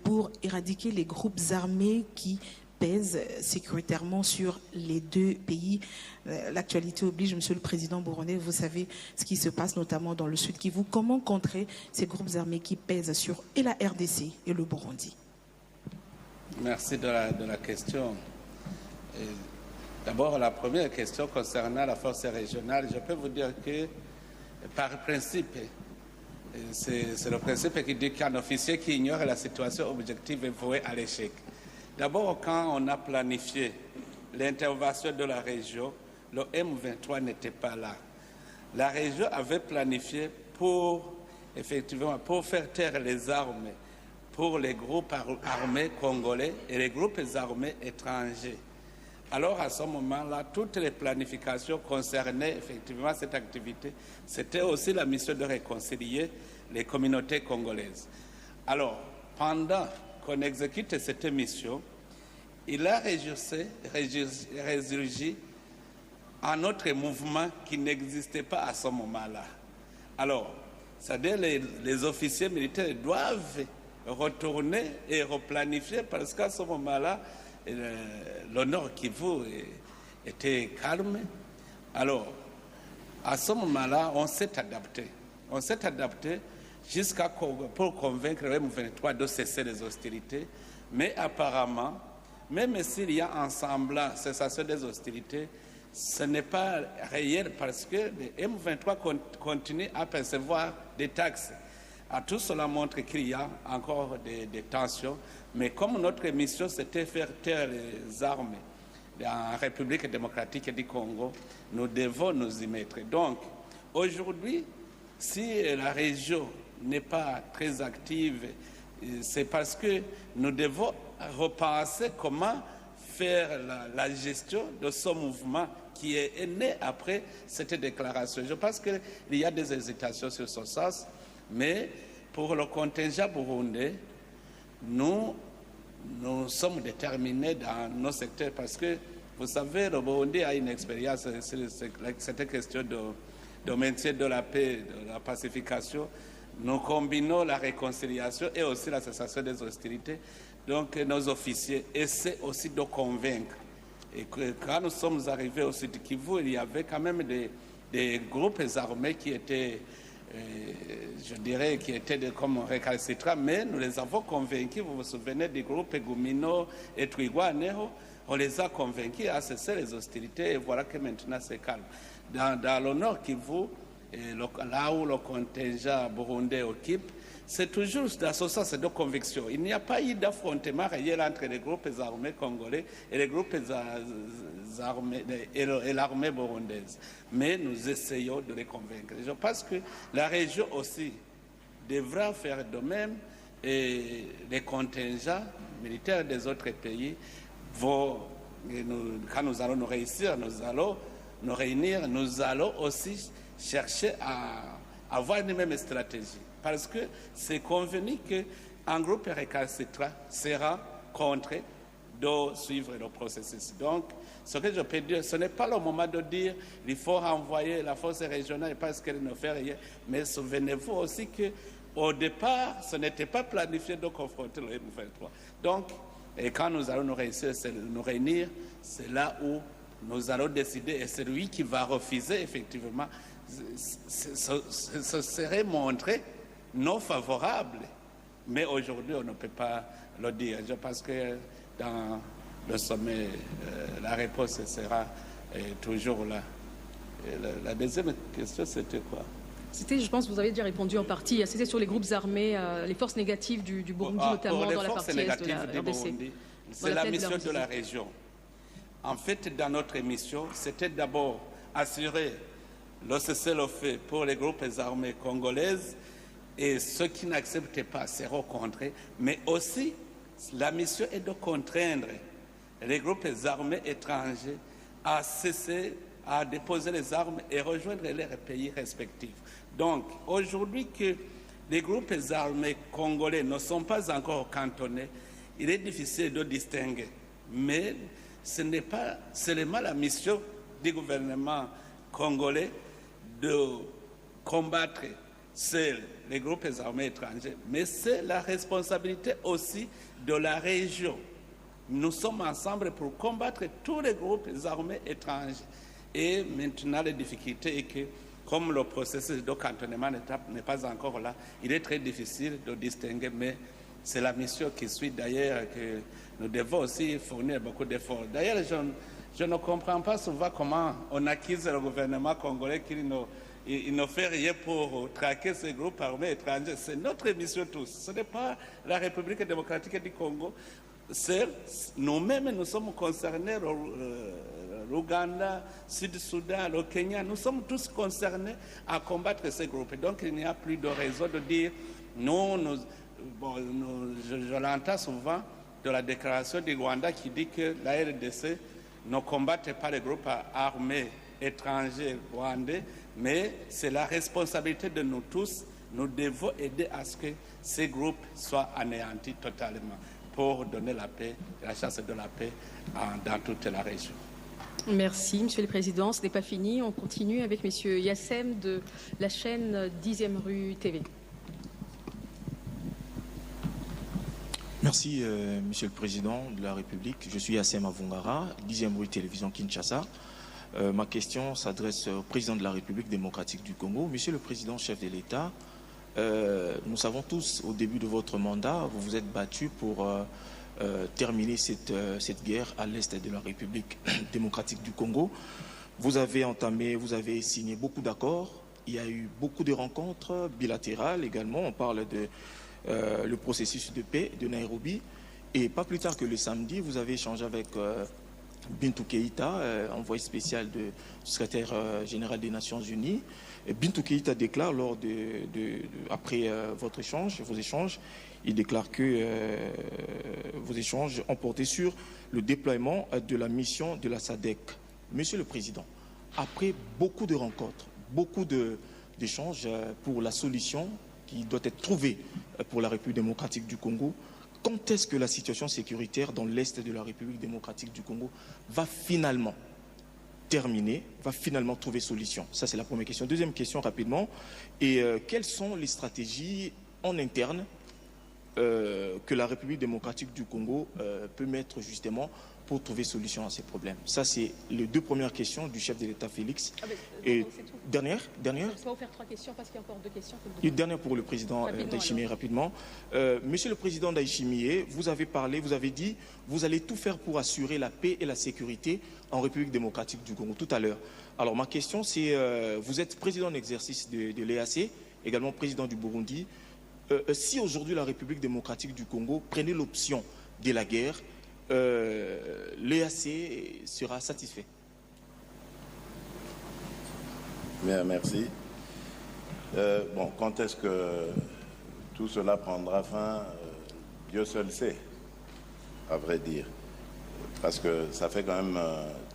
pour éradiquer les groupes armés qui pèsent sécuritairement sur les deux pays? L'actualité oblige, Monsieur le Président burundais, vous savez ce qui se passe notamment dans le Sud Kivu. Comment contrer ces groupes armés qui pèsent sur et la RDC et le Burundi? Merci de la question. D'abord, la première question concernant la force régionale, je peux vous dire que par principe, c'est le principe qui dit qu'un officier qui ignore la situation objective est voué à l'échec. D'abord, quand on a planifié l'intervention de la région, le M23 n'était pas là. La région avait planifié pour faire taire les armes pour les groupes armés congolais et les groupes armés étrangers. Alors, à ce moment-là, toutes les planifications concernaient effectivement cette activité. C'était aussi la mission de réconcilier les communautés congolaises. Alors, pendant qu'on exécute cette mission, il a résurgi un autre mouvement qui n'existait pas à ce moment-là. Alors, c'est-à-dire les officiers militaires doivent retourner et replanifier parce qu'à ce moment-là, le Nord Kivu était calme. Alors, à ce moment-là, on s'est adapté. On s'est adapté pour convaincre le M23 de cesser les hostilités. Mais apparemment, même s'il y a un semblant cessation des hostilités, ce n'est pas réel parce que les M23 continuent à percevoir des taxes. Tout cela montre qu'il y a encore des tensions, mais comme notre mission c'était faire taire les armes en République démocratique du Congo, nous devons nous y mettre. Donc, aujourd'hui, si la région n'est pas très active, c'est parce que nous devons repenser comment faire la gestion de ce mouvement qui est né après cette déclaration. Je pense qu'il y a des hésitations sur ce sens, mais pour le contingent burundais, nous sommes déterminés dans nos secteurs parce que, vous savez, le Burundi a une expérience sur cette question de maintien de la paix, de la pacification. Nous combinons la réconciliation et aussi la cessation des hostilités. Donc, nos officiers essaient aussi de convaincre. Et que, quand nous sommes arrivés au Sud Kivu, il y avait quand même des groupes armés qui étaient, je dirais, qui étaient comme récalcitrants, mais nous les avons convaincus. Vous vous souvenez du groupe Gumino et Twigwaneho, on les a convaincus à cesser les hostilités et voilà que maintenant c'est calme. Dans le Nord Kivu, là où le contingent burundais occupe, c'est toujours dans ce sens de conviction. Il n'y a pas eu d'affrontement réel entre les groupes armés congolais et les groupes armés et l'armée burundaise. Mais nous essayons de les convaincre. Je pense que la région aussi devra faire de même et les contingents militaires des autres pays vont, quand nous allons nous réussir, nous allons nous réunir, nous allons aussi chercher à avoir une même stratégie. Parce que c'est convenu qu'un groupe récalcitrant sera contraint de suivre le processus. Donc, ce que je peux dire, ce n'est pas le moment de dire qu'il faut renvoyer la force régionale parce qu'elle ne fait rien. Mais souvenez-vous aussi qu'au départ, ce n'était pas planifié de confronter le M23. Donc, et quand nous allons nous réunir, c'est là où nous allons décider, et c'est lui qui va refuser, effectivement, ce serait montré non favorable. Mais aujourd'hui, on ne peut pas le dire. Je pense que dans le sommet, la réponse sera toujours là. Et la deuxième question, c'était quoi? C'était, je pense, vous avez déjà répondu en partie. C'était sur les groupes armés, les forces négatives du Burundi, notamment dans la partie est de la RDC. C'est la mission de la région. En fait, dans notre mission, c'était d'abord assurer le cessez-le-feu pour les groupes armés congolaises et ceux qui n'acceptent pas seront contraints, mais aussi la mission est de contraindre les groupes armés étrangers à cesser, à déposer les armes et rejoindre leurs pays respectifs. Donc, aujourd'hui que les groupes armés congolais ne sont pas encore cantonnés, il est difficile de distinguer. Mais ce n'est pas seulement la mission du gouvernement congolais de combattre les groupes armés étrangers, mais c'est la responsabilité aussi de la région. Nous sommes ensemble pour combattre tous les groupes armés étrangers. Et maintenant, la difficulté est que, comme le processus de cantonnement n'est pas encore là, il est très difficile de distinguer, mais c'est la mission qui suit d'ailleurs que nous devons aussi fournir beaucoup d'efforts. D'ailleurs, je ne comprends pas souvent comment on accuse le gouvernement congolais qu'il ne fait rien pour traquer ces groupes armés étrangers. C'est notre mission tous. Ce n'est pas la République démocratique du Congo. Nous-mêmes, nous sommes concernés, l'Ouganda, Sud-Soudan, le Kenya, nous sommes tous concernés à combattre ces groupes. Donc, il n'y a plus de raison de dire je l'entends souvent de la déclaration du Rwanda qui dit que la RDC ne combatte pas les groupes armés étrangers rwandais, mais c'est la responsabilité de nous tous. Nous devons aider à ce que ces groupes soient anéantis totalement pour donner la paix, la chance de la paix dans toute la région. Merci, Monsieur le Président. Ce n'est pas fini. On continue avec Monsieur Yassem de la chaîne 10e rue TV. Merci, Monsieur le Président de la République. Je suis Yassem Avungara, 10e rue Télévision Kinshasa. Ma question s'adresse au Président de la République démocratique du Congo. Monsieur le Président, chef de l'État, nous savons tous, au début de votre mandat, vous vous êtes battu pour terminer cette guerre à l'est de la République démocratique du Congo. Vous avez signé beaucoup d'accords. Il y a eu beaucoup de rencontres bilatérales également. On parle de le processus de paix de Nairobi. Et pas plus tard que le samedi, vous avez échangé avec Bintou Keïta, envoyé spécial du secrétaire général des Nations Unies. Et Bintou Keïta déclare après vos échanges, il déclare que vos échanges ont porté sur le déploiement de la mission de la SADC. Monsieur le Président, après beaucoup de rencontres, beaucoup d'échanges pour la solution qui doit être trouvée pour la République démocratique du Congo, quand est-ce que la situation sécuritaire dans l'Est de la République démocratique du Congo va finalement terminer, va finalement trouver solution? Ça, c'est la première question. Deuxième question, rapidement. Et quelles sont les stratégies en interne que la République démocratique du Congo peut mettre justement pour trouver solution à ces problèmes? Ça, c'est les deux premières questions du chef de l'État, Félix. Et dernière. Ça va vous faire 3 questions parce qu'il y a encore 2 questions. Une dernière pour le président Ndayishimiye, rapidement. Monsieur le président Ndayishimiye, vous avez dit, vous allez tout faire pour assurer la paix et la sécurité en République démocratique du Congo tout à l'heure. Alors ma question, c'est, vous êtes président en exercice de l'EAC, également président du Burundi. Si aujourd'hui la République démocratique du Congo prenait l'option de la guerre, l'EAC sera satisfait? Bien, merci. Bon, quand est-ce que tout cela prendra fin, Dieu seul sait, à vrai dire. Parce que ça fait quand même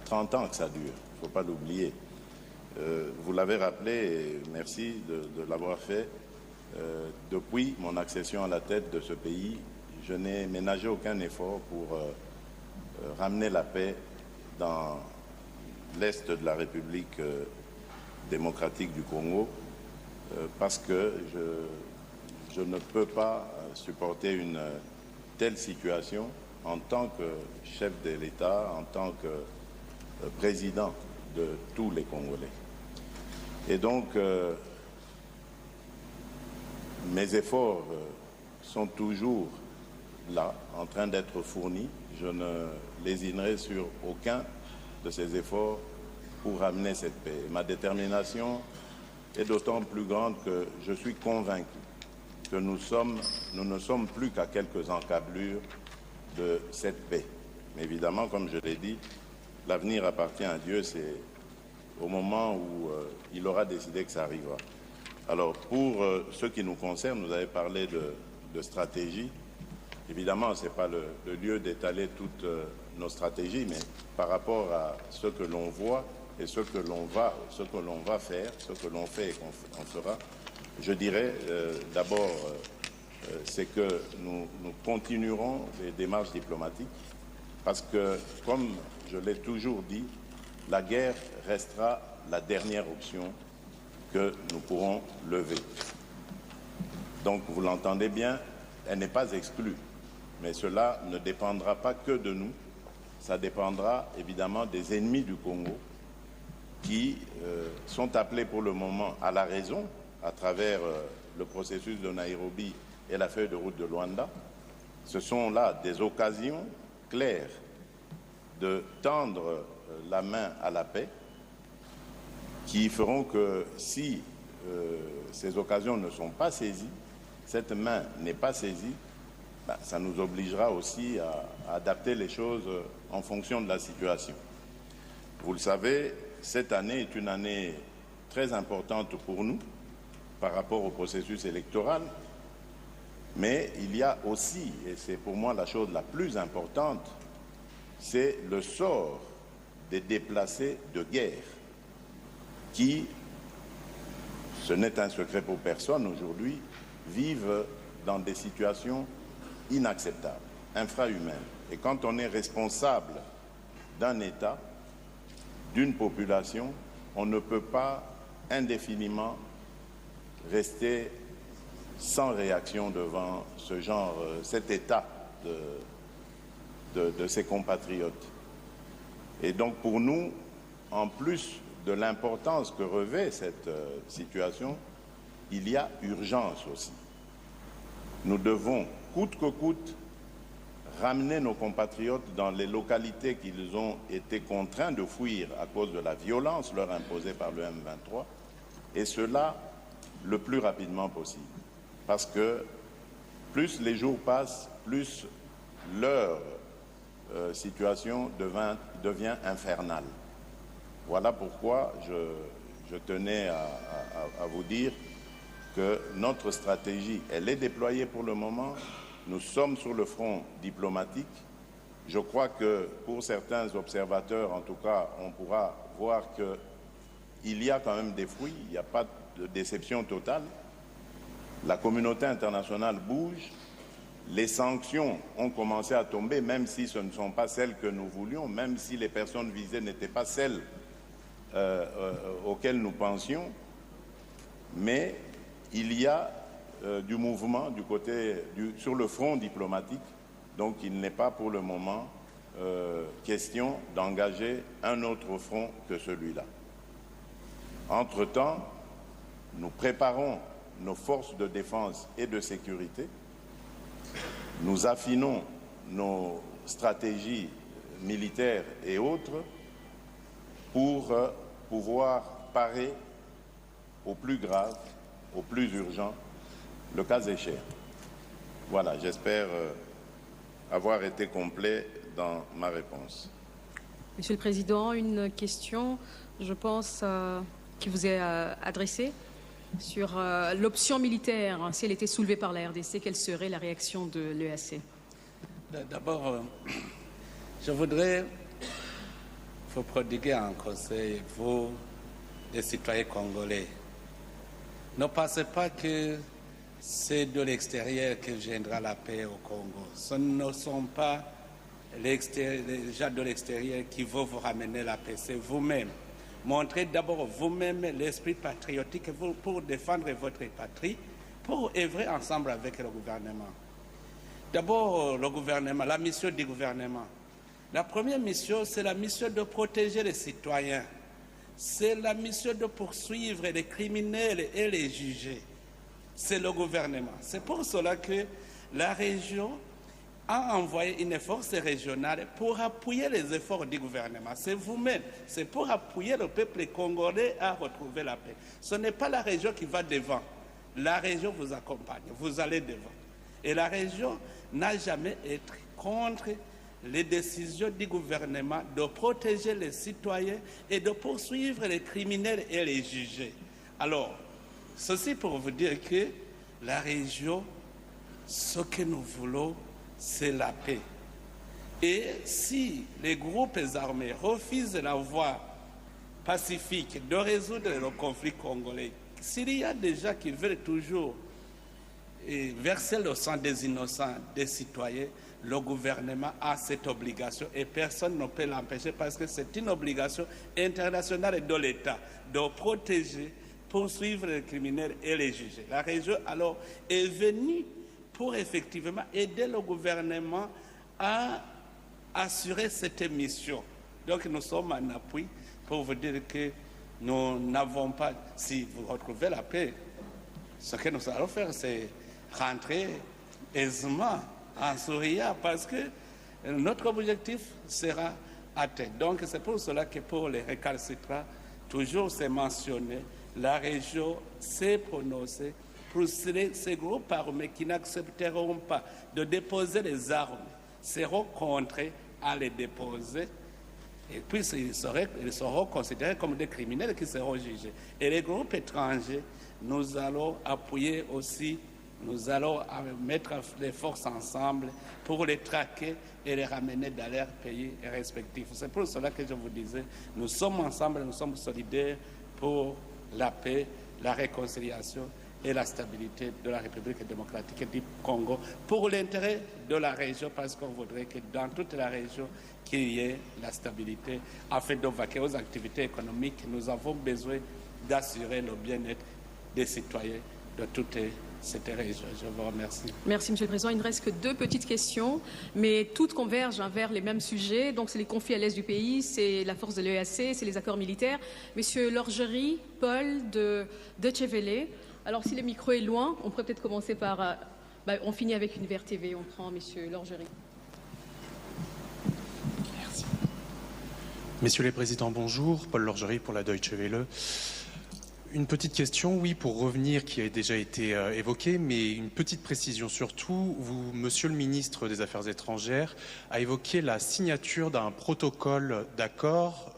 30 ans que ça dure, il ne faut pas l'oublier. Vous l'avez rappelé, et merci de l'avoir fait. Depuis mon accession à la tête de ce pays, je n'ai ménagé aucun effort pour ramener la paix dans l'Est de la République démocratique du Congo, parce que je ne peux pas supporter une telle situation en tant que chef de l'État, en tant que président de tous les Congolais. Et donc, mes efforts sont toujours là, en train d'être fournis. Je ne lésinerai sur aucun de ces efforts pour ramener cette paix. Ma détermination est d'autant plus grande que je suis convaincu que nous ne sommes plus qu'à quelques encablures de cette paix. Mais évidemment, comme je l'ai dit, l'avenir appartient à Dieu, c'est au moment où il aura décidé que ça arrivera. Alors, pour ce qui nous concerne, vous avez parlé de stratégie. Évidemment, ce n'est pas le lieu d'étaler toutes nos stratégies, mais par rapport à ce que l'on voit et ce que l'on va faire, ce que l'on fait et qu'on fera, je dirais d'abord, c'est que nous continuerons les démarches diplomatiques, parce que, comme je l'ai toujours dit, la guerre restera la dernière option que nous pourrons lever. Donc, vous l'entendez bien, elle n'est pas exclue. Mais cela ne dépendra pas que de nous, ça dépendra évidemment des ennemis du Congo qui sont appelés pour le moment à la raison à travers le processus de Nairobi et la feuille de route de Luanda. Ce sont là des occasions claires de tendre la main à la paix qui feront que si ces occasions ne sont pas saisies, cette main n'est pas saisie, ça nous obligera aussi à adapter les choses en fonction de la situation. Vous le savez, cette année est une année très importante pour nous par rapport au processus électoral, mais il y a aussi, et c'est pour moi la chose la plus importante, c'est le sort des déplacés de guerre qui, ce n'est un secret pour personne aujourd'hui, vivent dans des situations inacceptables, infrahumaines. Et quand on est responsable d'un État, d'une population, on ne peut pas indéfiniment rester sans réaction devant ce genre, cet état de ses compatriotes. Et donc pour nous, en plus de l'importance que revêt cette situation, il y a urgence aussi. Nous devons, coûte que coûte, ramener nos compatriotes dans les localités qu'ils ont été contraints de fuir à cause de la violence leur imposée par le M23, et cela le plus rapidement possible. Parce que plus les jours passent, plus leur situation devient infernale. Voilà pourquoi je tenais à vous dire que notre stratégie, elle est déployée pour le moment. Nous sommes sur le front diplomatique. Je crois que pour certains observateurs, en tout cas, on pourra voir qu'il y a quand même des fruits, il n'y a pas de déception totale. La communauté internationale bouge. Les sanctions ont commencé à tomber, même si ce ne sont pas celles que nous voulions, même si les personnes visées n'étaient pas celles auxquelles nous pensions. Mais il y a du mouvement sur le front diplomatique, donc il n'est pas pour le moment question d'engager un autre front que celui-là. Entre-temps, nous préparons nos forces de défense et de sécurité. Nous affinons nos stratégies militaires et autres pour pouvoir parer au plus grave, au plus urgent, le cas échéant. Voilà, j'espère avoir été complet dans ma réponse. Monsieur le Président, une question, je pense, qui vous est adressée sur l'option militaire. Si elle était soulevée par la RDC, quelle serait la réaction de l'EAC? D'abord, je voudrais vous prodiguer un conseil, vous, les citoyens congolais. Ne pensez pas que c'est de l'extérieur que viendra la paix au Congo. Ce ne sont pas les gens de l'extérieur qui vont vous ramener la paix, c'est vous-même. Montrez d'abord vous-même l'esprit patriotique pour défendre votre patrie, pour œuvrer ensemble avec le gouvernement. D'abord, le gouvernement, la mission du gouvernement. La première mission, c'est la mission de protéger les citoyens. C'est la mission de poursuivre les criminels et les juger. C'est le gouvernement. C'est pour cela que la région a envoyé une force régionale pour appuyer les efforts du gouvernement. C'est vous-même. C'est pour appuyer le peuple congolais à retrouver la paix. Ce n'est pas la région qui va devant. La région vous accompagne. Vous allez devant. Et la région n'a jamais été contre les décisions du gouvernement de protéger les citoyens et de poursuivre les criminels et les juger. Alors, ceci pour vous dire que la région, ce que nous voulons, c'est la paix. Et si les groupes armés refusent la voie pacifique de résoudre le conflit congolais, s'il y a des gens qui veulent toujours verser le sang des innocents, des citoyens, le gouvernement a cette obligation et personne ne peut l'empêcher parce que c'est une obligation internationale de l'État de protéger, poursuivre les criminels et les juger. La région alors est venue pour effectivement aider le gouvernement à assurer cette mission. Donc nous sommes en appui pour vous dire que nous n'avons pas, si vous retrouvez la paix, ce que nous allons faire, c'est rentrer aisément en souriant parce que notre objectif sera atteint. Donc c'est pour cela que pour les récalcitrants, toujours c'est mentionné, la région s'est prononcée pour ces groupes armés qui n'accepteront pas de déposer les armes, seront contraints à les déposer. Et puis ils seront considérés comme des criminels qui seront jugés. Et les groupes étrangers, nous allons appuyer aussi, nous allons mettre les forces ensemble pour les traquer et les ramener dans leurs pays respectifs. C'est pour cela que je vous disais, nous sommes ensemble, nous sommes solidaires pour la paix, la réconciliation et la stabilité de la République démocratique du Congo, pour l'intérêt de la région, parce qu'on voudrait que dans toute la région, qu'il y ait la stabilité afin de vaquer aux activités économiques. Nous avons besoin d'assurer le bien-être des citoyens de toute cette région. Je vous remercie. Merci, Monsieur le Président. Il ne reste que deux petites questions, mais toutes convergent vers les mêmes sujets. Donc, c'est les conflits à l'est du pays, c'est la force de l'EAC, c'est les accords militaires. Monsieur Lorgerie, Paul de Deutsche Welle. Alors, si le micro est loin, on pourrait peut-être commencer par... on finit avec une VRTV. On prend Monsieur Lorgerie. Messieurs les présidents, bonjour. Paul Lorgerie pour la Deutsche Welle. Une petite question, oui, pour revenir, qui a déjà été évoquée, mais une petite précision surtout. Vous, Monsieur le ministre des Affaires étrangères, a évoqué la signature d'un protocole d'accord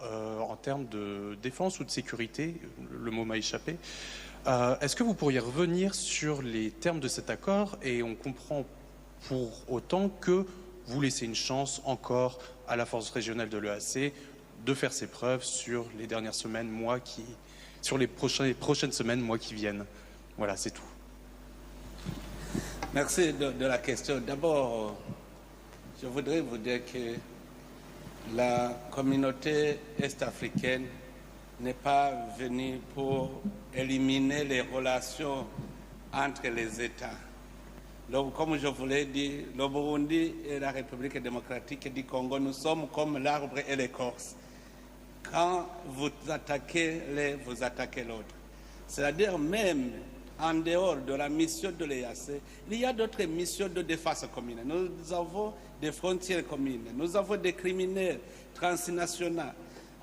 en termes de défense ou de sécurité. Le mot m'a échappé. Est-ce que vous pourriez revenir sur les termes de cet accord? Et on comprend pour autant que vous laissez une chance encore à la force régionale de l'EAC de faire ses preuves sur les dernières semaines, sur les prochaines semaines, mois qui viennent. Voilà, c'est tout. Merci de la question. D'abord, je voudrais vous dire que la communauté est-africaine n'est pas venue pour éliminer les relations entre les États. Donc, comme je vous l'ai dit, le Burundi et la République démocratique du Congo, nous sommes comme l'arbre et l'écorce. Quand vous attaquez l'un, vous attaquez l'autre. C'est-à-dire même en dehors de la mission de l'EAC, il y a d'autres missions de défense commune. Nous avons des frontières communes, nous avons des criminels transnationaux.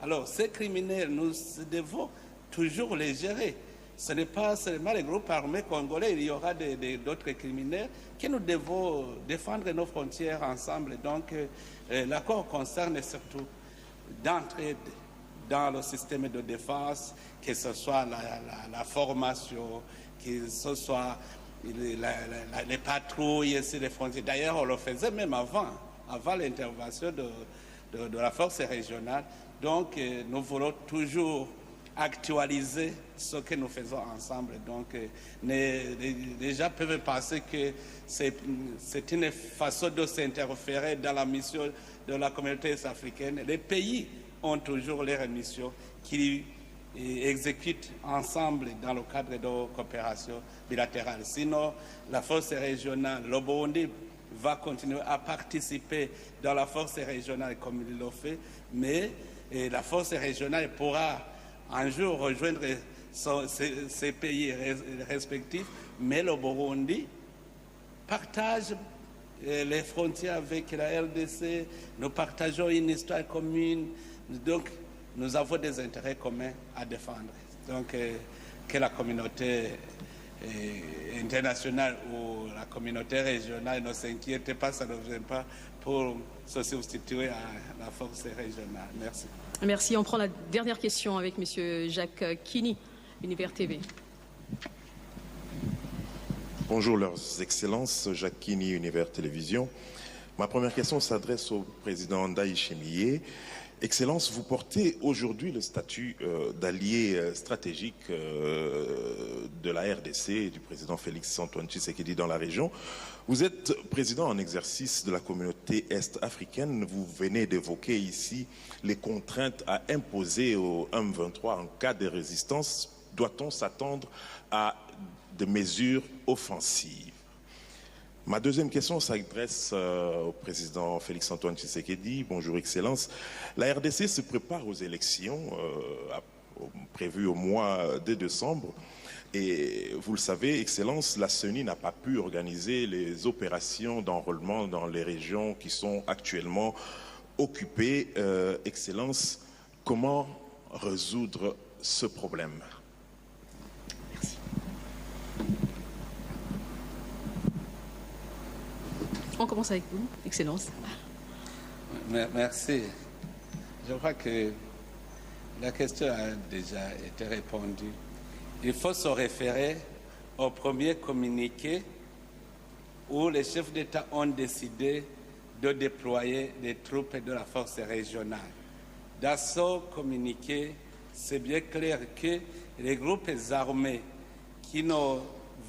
Alors, ces criminels, nous devons toujours les gérer. Ce n'est pas seulement les groupes armés congolais, il y aura d'autres criminels que nous devons défendre nos frontières ensemble. Donc, l'accord concerne surtout d'entraide dans le système de défense, que ce soit la formation, que ce soit les patrouilles sur les frontières. D'ailleurs, on le faisait même avant l'intervention de la force régionale. Donc, nous voulons toujours actualiser ce que nous faisons ensemble. Donc, les gens peuvent penser que c'est une façon de s'interférer dans la mission de la communauté africaine. Les pays ont toujours leurs missions qu'ils exécutent ensemble dans le cadre de coopération bilatérale. Sinon, la force régionale, le Burundi va continuer à participer dans la force régionale comme il le fait, mais la force régionale pourra un jour rejoindre ces pays respectifs, mais le Burundi partage les frontières avec la RDC, nous partageons une histoire commune, donc nous avons des intérêts communs à défendre. Donc que la communauté internationale ou la communauté régionale ne s'inquiète pas, ça ne vient pas pour se substituer à la force régionale. Merci. Merci. On prend la dernière question avec M. Jacques Kini, Univers TV. Bonjour, leurs excellences, Jacques Kini, Univers Télévision. Ma première question s'adresse au président Ndayishimiye. Excellence, vous portez aujourd'hui le statut d'allié stratégique de la RDC et du président Félix-Antoine Tshisekedi dans la région. Vous êtes président en exercice de la communauté est-africaine. Vous venez d'évoquer ici les contraintes à imposer au M23 en cas de résistance. Doit-on s'attendre à des mesures offensives? Ma deuxième question s'adresse au président Félix-Antoine Tshisekedi. Bonjour, Excellence. La RDC se prépare aux élections prévues au mois de décembre. Et vous le savez, Excellence, la CENI n'a pas pu organiser les opérations d'enrôlement dans les régions qui sont actuellement occupées. Excellence, comment résoudre ce problème? Merci. On commence avec vous, Excellence. Merci. Je crois que la question a déjà été répondue. Il faut se référer au premier communiqué où les chefs d'État ont décidé de déployer des troupes de la force régionale. Dans ce communiqué, c'est bien clair que les groupes armés qui ne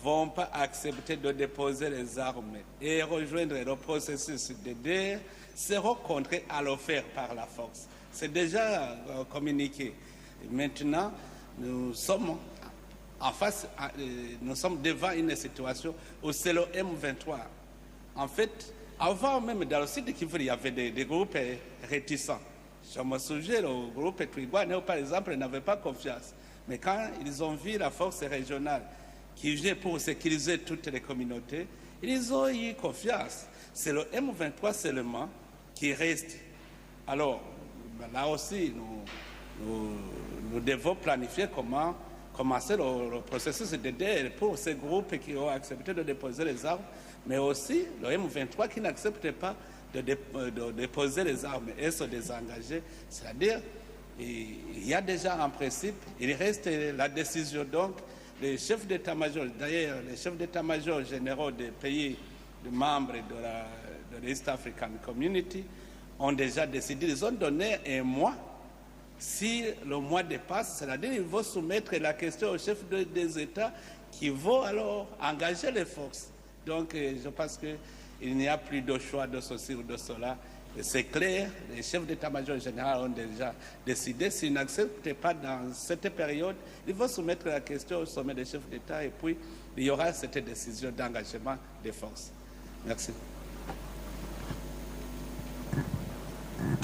vont pas accepter de déposer les armes et rejoindre le processus de guerre seront contraints à le faire par la force. C'est déjà communiqué. Maintenant, nous sommes nous sommes devant une situation où c'est le M23. En fait, avant même dans le sud de Kivu, il y avait des groupes réticents. Je me souviens, le groupe Twigwaneho, par exemple, n'avait pas confiance. Mais quand ils ont vu la force régionale qui vient pour sécuriser toutes les communautés, ils ont eu confiance. C'est le M23 seulement qui reste. Alors, là aussi, nous devons planifier comment commencer le processus d'aide pour ces groupes qui ont accepté de déposer les armes, mais aussi le M23 qui n'accepte pas de déposer les armes et se désengager. C'est-à-dire, il y a déjà un principe, il reste la décision. Donc, les chefs d'état-major, d'ailleurs, les chefs d'état-major généraux des pays membres de l'East African Community ont déjà décidé, ils ont donné un mois. Si le mois dépasse, c'est-à-dire qu'ils vont soumettre la question aux chefs des États qui vont alors engager les forces. Donc, je pense qu'il n'y a plus de choix de ceci ou de cela. C'est clair, les chefs d'état-major général ont déjà décidé. S'ils n'acceptent pas dans cette période, ils vont soumettre la question au sommet des chefs d'État et puis il y aura cette décision d'engagement des forces. Merci.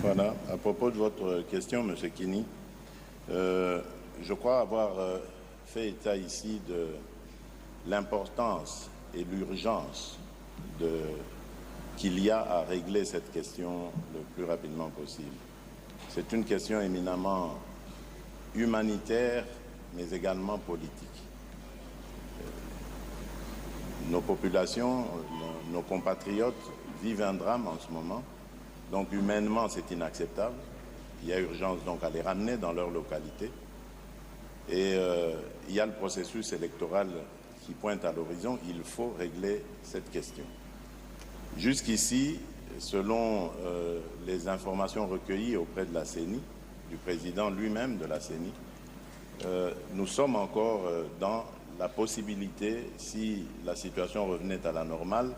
Voilà, à propos de votre question, M. Kini, je crois avoir fait état ici de l'importance et l'urgence qu'il y a à régler cette question le plus rapidement possible. C'est une question éminemment humanitaire, mais également politique. Nos populations, nos compatriotes vivent un drame en ce moment. Donc humainement, c'est inacceptable. Il y a urgence donc à les ramener dans leur localité. Et il y a le processus électoral qui pointe à l'horizon. Il faut régler cette question. Jusqu'ici, selon les informations recueillies auprès de la CENI, du président lui-même de la CENI, nous sommes encore dans la possibilité, si la situation revenait à la normale,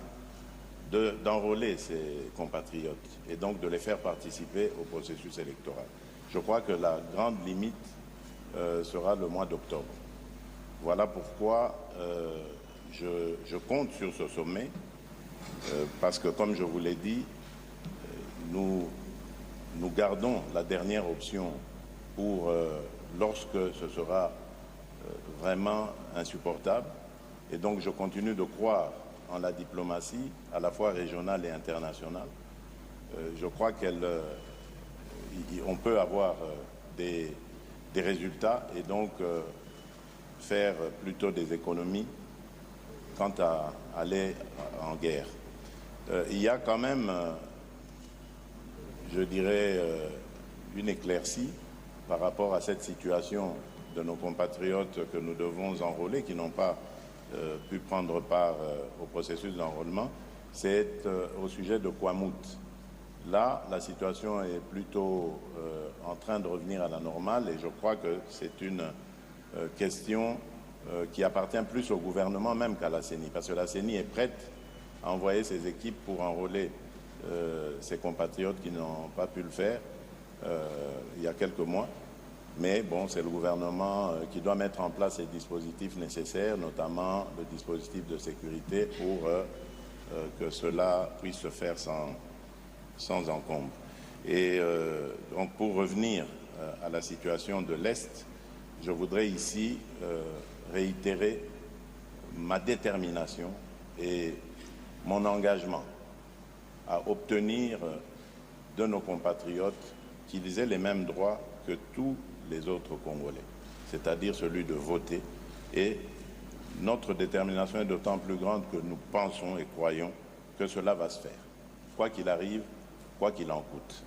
d'enrôler ses compatriotes et donc de les faire participer au processus électoral. Je crois que la grande limite sera le mois d'octobre. Voilà pourquoi je compte sur ce sommet, parce que, comme je vous l'ai dit, nous gardons la dernière option pour lorsque ce sera vraiment insupportable. Et donc je continue de croire en la diplomatie, à la fois régionale et internationale. Je crois qu'on peut avoir des résultats et donc faire plutôt des économies quant à aller en guerre. Il y a quand même, je dirais, une éclaircie par rapport à cette situation de nos compatriotes que nous devons enrôler, qui n'ont pas pu prendre part au processus d'enrôlement, c'est au sujet de Kwamut. Là, la situation est plutôt en train de revenir à la normale et je crois que c'est une question qui appartient plus au gouvernement même qu'à la CENI, parce que la CENI est prête à envoyer ses équipes pour enrôler ses compatriotes qui n'ont pas pu le faire il y a quelques mois. Mais bon, c'est le gouvernement qui doit mettre en place les dispositifs nécessaires, notamment le dispositif de sécurité pour que cela puisse se faire sans encombre. Et donc pour revenir à la situation de l'Est, je voudrais ici réitérer ma détermination et mon engagement à obtenir de nos compatriotes qu'ils aient les mêmes droits que tous les autres Congolais, c'est-à-dire celui de voter. Et notre détermination est d'autant plus grande que nous pensons et croyons que cela va se faire, quoi qu'il arrive, quoi qu'il en coûte.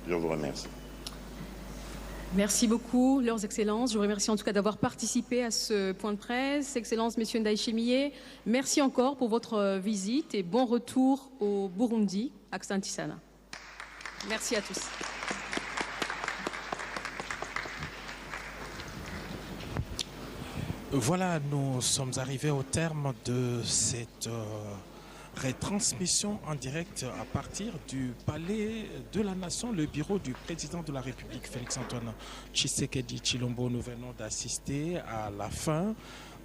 Je vous remercie. Merci beaucoup, Leurs Excellences. Je vous remercie en tout cas d'avoir participé à ce point de presse. Excellences, Monsieur Ndayishimiye, merci encore pour votre visite et bon retour au Burundi, Accent Sana. Merci à tous. Voilà, nous sommes arrivés au terme de cette retransmission en direct à partir du Palais de la Nation, le bureau du président de la République, Félix-Antoine Tshisekedi Tshilombo. Nous venons d'assister à la fin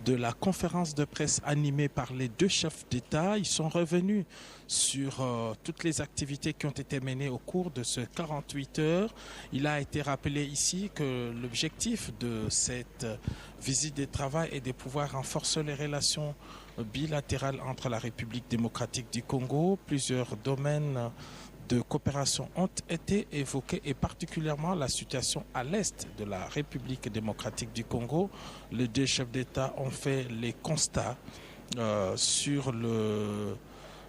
de la conférence de presse animée par les deux chefs d'État. Ils sont revenus sur toutes les activités qui ont été menées au cours de ce 48 heures. Il a été rappelé ici que l'objectif de cette visite de travail est de pouvoir renforcer les relations bilatérales entre la République démocratique du Congo. Plusieurs domaines de coopération ont été évoquées, et particulièrement la situation à l'est de la République démocratique du Congo. Les deux chefs d'État ont fait les constats sur le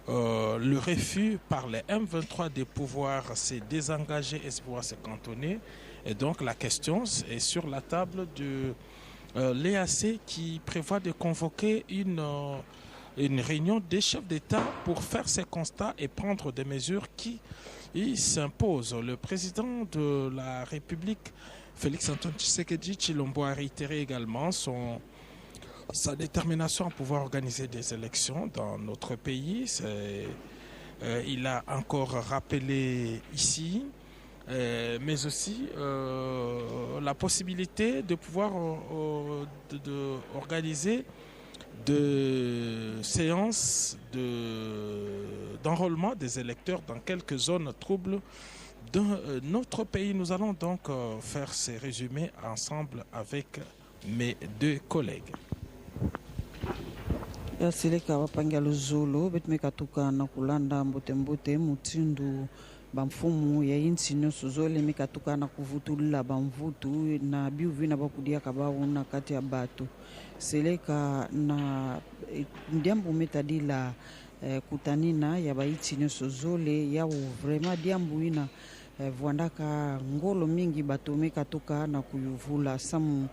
refus par les M23 de pouvoir se désengager et de pouvoir se cantonner. Et donc la question est sur la table de l'EAC qui prévoit de convoquer une réunion des chefs d'État pour faire ces constats et prendre des mesures qui s'imposent. Le président de la République, Félix-Antoine Tshisekedi Tshilombo, a réitéré également sa détermination à pouvoir organiser des élections dans notre pays. Il a encore rappelé ici, mais aussi la possibilité de pouvoir organiser de séances d'enrôlement des électeurs dans quelques zones troubles de notre pays. Nous allons donc faire ces résumés ensemble avec mes deux collègues. Yasileka wapangalo zolo betumeka tuka na kulanda mbote mutindu bamfumu ya insi nyonso zole mikatuka na kuvutulila bamvutu na biuvina bakudia kabao na kati ya bato seleka na ndiambu metadila kutanina ya baiti nyonso zole ya vraiment diambu ina vuandaka ngolo mingi bato mikatuka na kuyuvula samu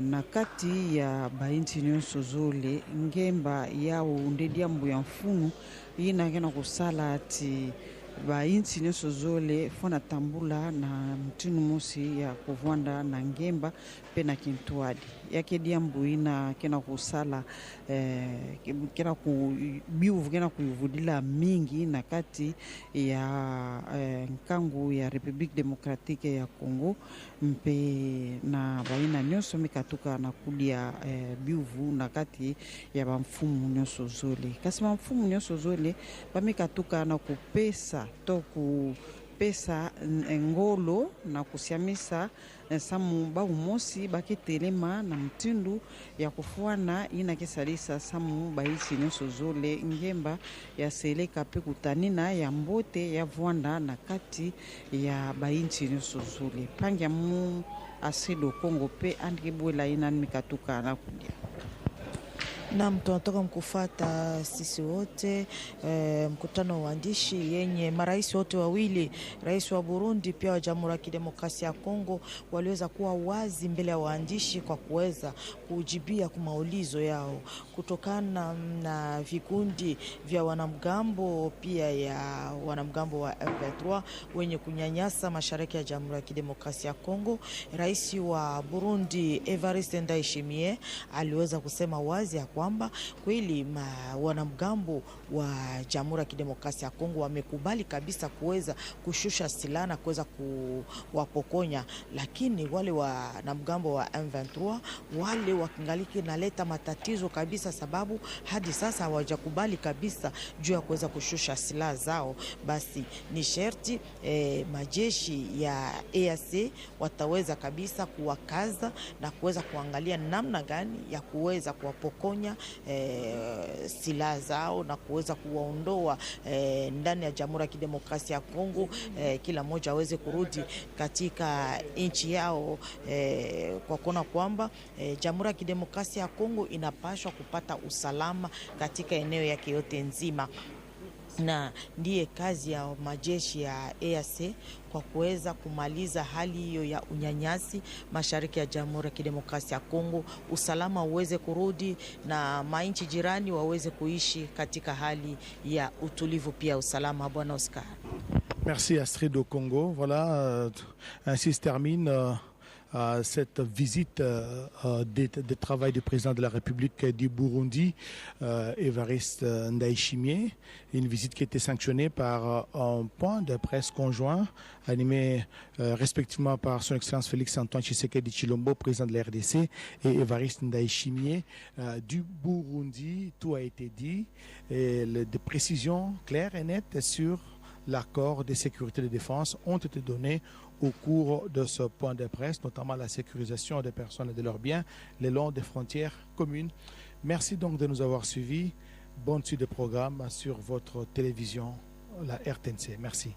na kati ya bainti nyonso zole ngemba yao ndediambu ya mfunu ina kena kusala ati bainti nyonso zole fona tambula na mtinu mosi ya kuvwanda na ngemba pe na kintuadi yake diambu ina kena kusala kena kubiuvu kena kuyuvudila mingi na kati ya nkangu ya Republique Démocratique ya Congo mpe na baina nyonso mikatuka na kudia biuvu na kati ya bamfumu nyonso zole kasi bamfumu nyonso zole bamikatuka na kupesa to kupesa ngolo na kusiamisa samu baumosi bakitelema na mtindu ya kufuana ina kisalisa samu baisi nyonso zole ngemba ya seleka pe kutanina ya mbote ya vwanda na kati ya bainchi nyonso zole pangia mu asido Kongo pe andikibwela ina mikatuka na kudia. Na tunatoka mkufata sisi wote mkutano wa waandishi yenye marais wote wawili, rais wa Burundi pia wa Jamhuri ya Kidemokrasia ya Kongo, waliweza kuwa wazi mbele ya waandishi kwa kuweza kujibia kwa maulizo yao kutokana na vikundi vya wanamgambo pia ya wanamgambo wa M23 wenye kunyanyasa mashariki ya Jamhuri ya Kidemokrasia ya Kongo. Rais wa Burundi Evariste Ndayishimiye aliweza kusema wazi ya kwamba kweli wanamgambo wa Jamhuri ya Kidemokrasia ya Kongo wamekubali kabisa kuweza kushusha silaha na kuweza kuwapokonya, lakini wale wanamgambo wa M23 wale wakingaliki naleta matatizo kabisa, sababu hadi sasa hawajakubali kabisa juu ya kuweza kushusha silaha zao. Basi ni sherti majeshi ya EAC wataweza kabisa kuwakaza na kuweza kuangalia namna gani ya kuweza kuwapokonya silaha zao na kuweza kuwaondoa ndani ya Jamhuri ya Kidemokrasia ya Kongo, kila mmoja aweze kurudi katika nchi yao, kwa kuona kwamba Jamhuri ya Kidemokrasia ya Kongo inapaswa kupata usalama katika eneo yake yote nzima, na ndiye kazi ya majeshi ya EAC kwa kuweza kumaliza hali hiyo ya unyanyasi mashariki ya Jamhuri ya Kidemokrasia ya Kongo, usalama uweze kurudi na mainchi jirani waweze kuishi katika hali ya utulivu pia usalama. Bwana Oscar. Merci Astrid au Congo. Voilà, ainsi se termine cette visite de travail du président de la République du Burundi, Evariste Ndayishimiye, une visite qui a été sanctionnée par un point de presse conjoint animé respectivement par son Excellence Félix-Antoine Tshisekedi Tshilombo, président de la RDC, et Evariste Ndayishimiye du Burundi. Tout a été dit, et des précisions claires et nettes sur l'accord de sécurité et de défense ont été données au cours de ce point de presse, notamment la sécurisation des personnes et de leurs biens le long des frontières communes. Merci donc de nous avoir suivis. Bonne suite de programme sur votre télévision la RTNC. Merci.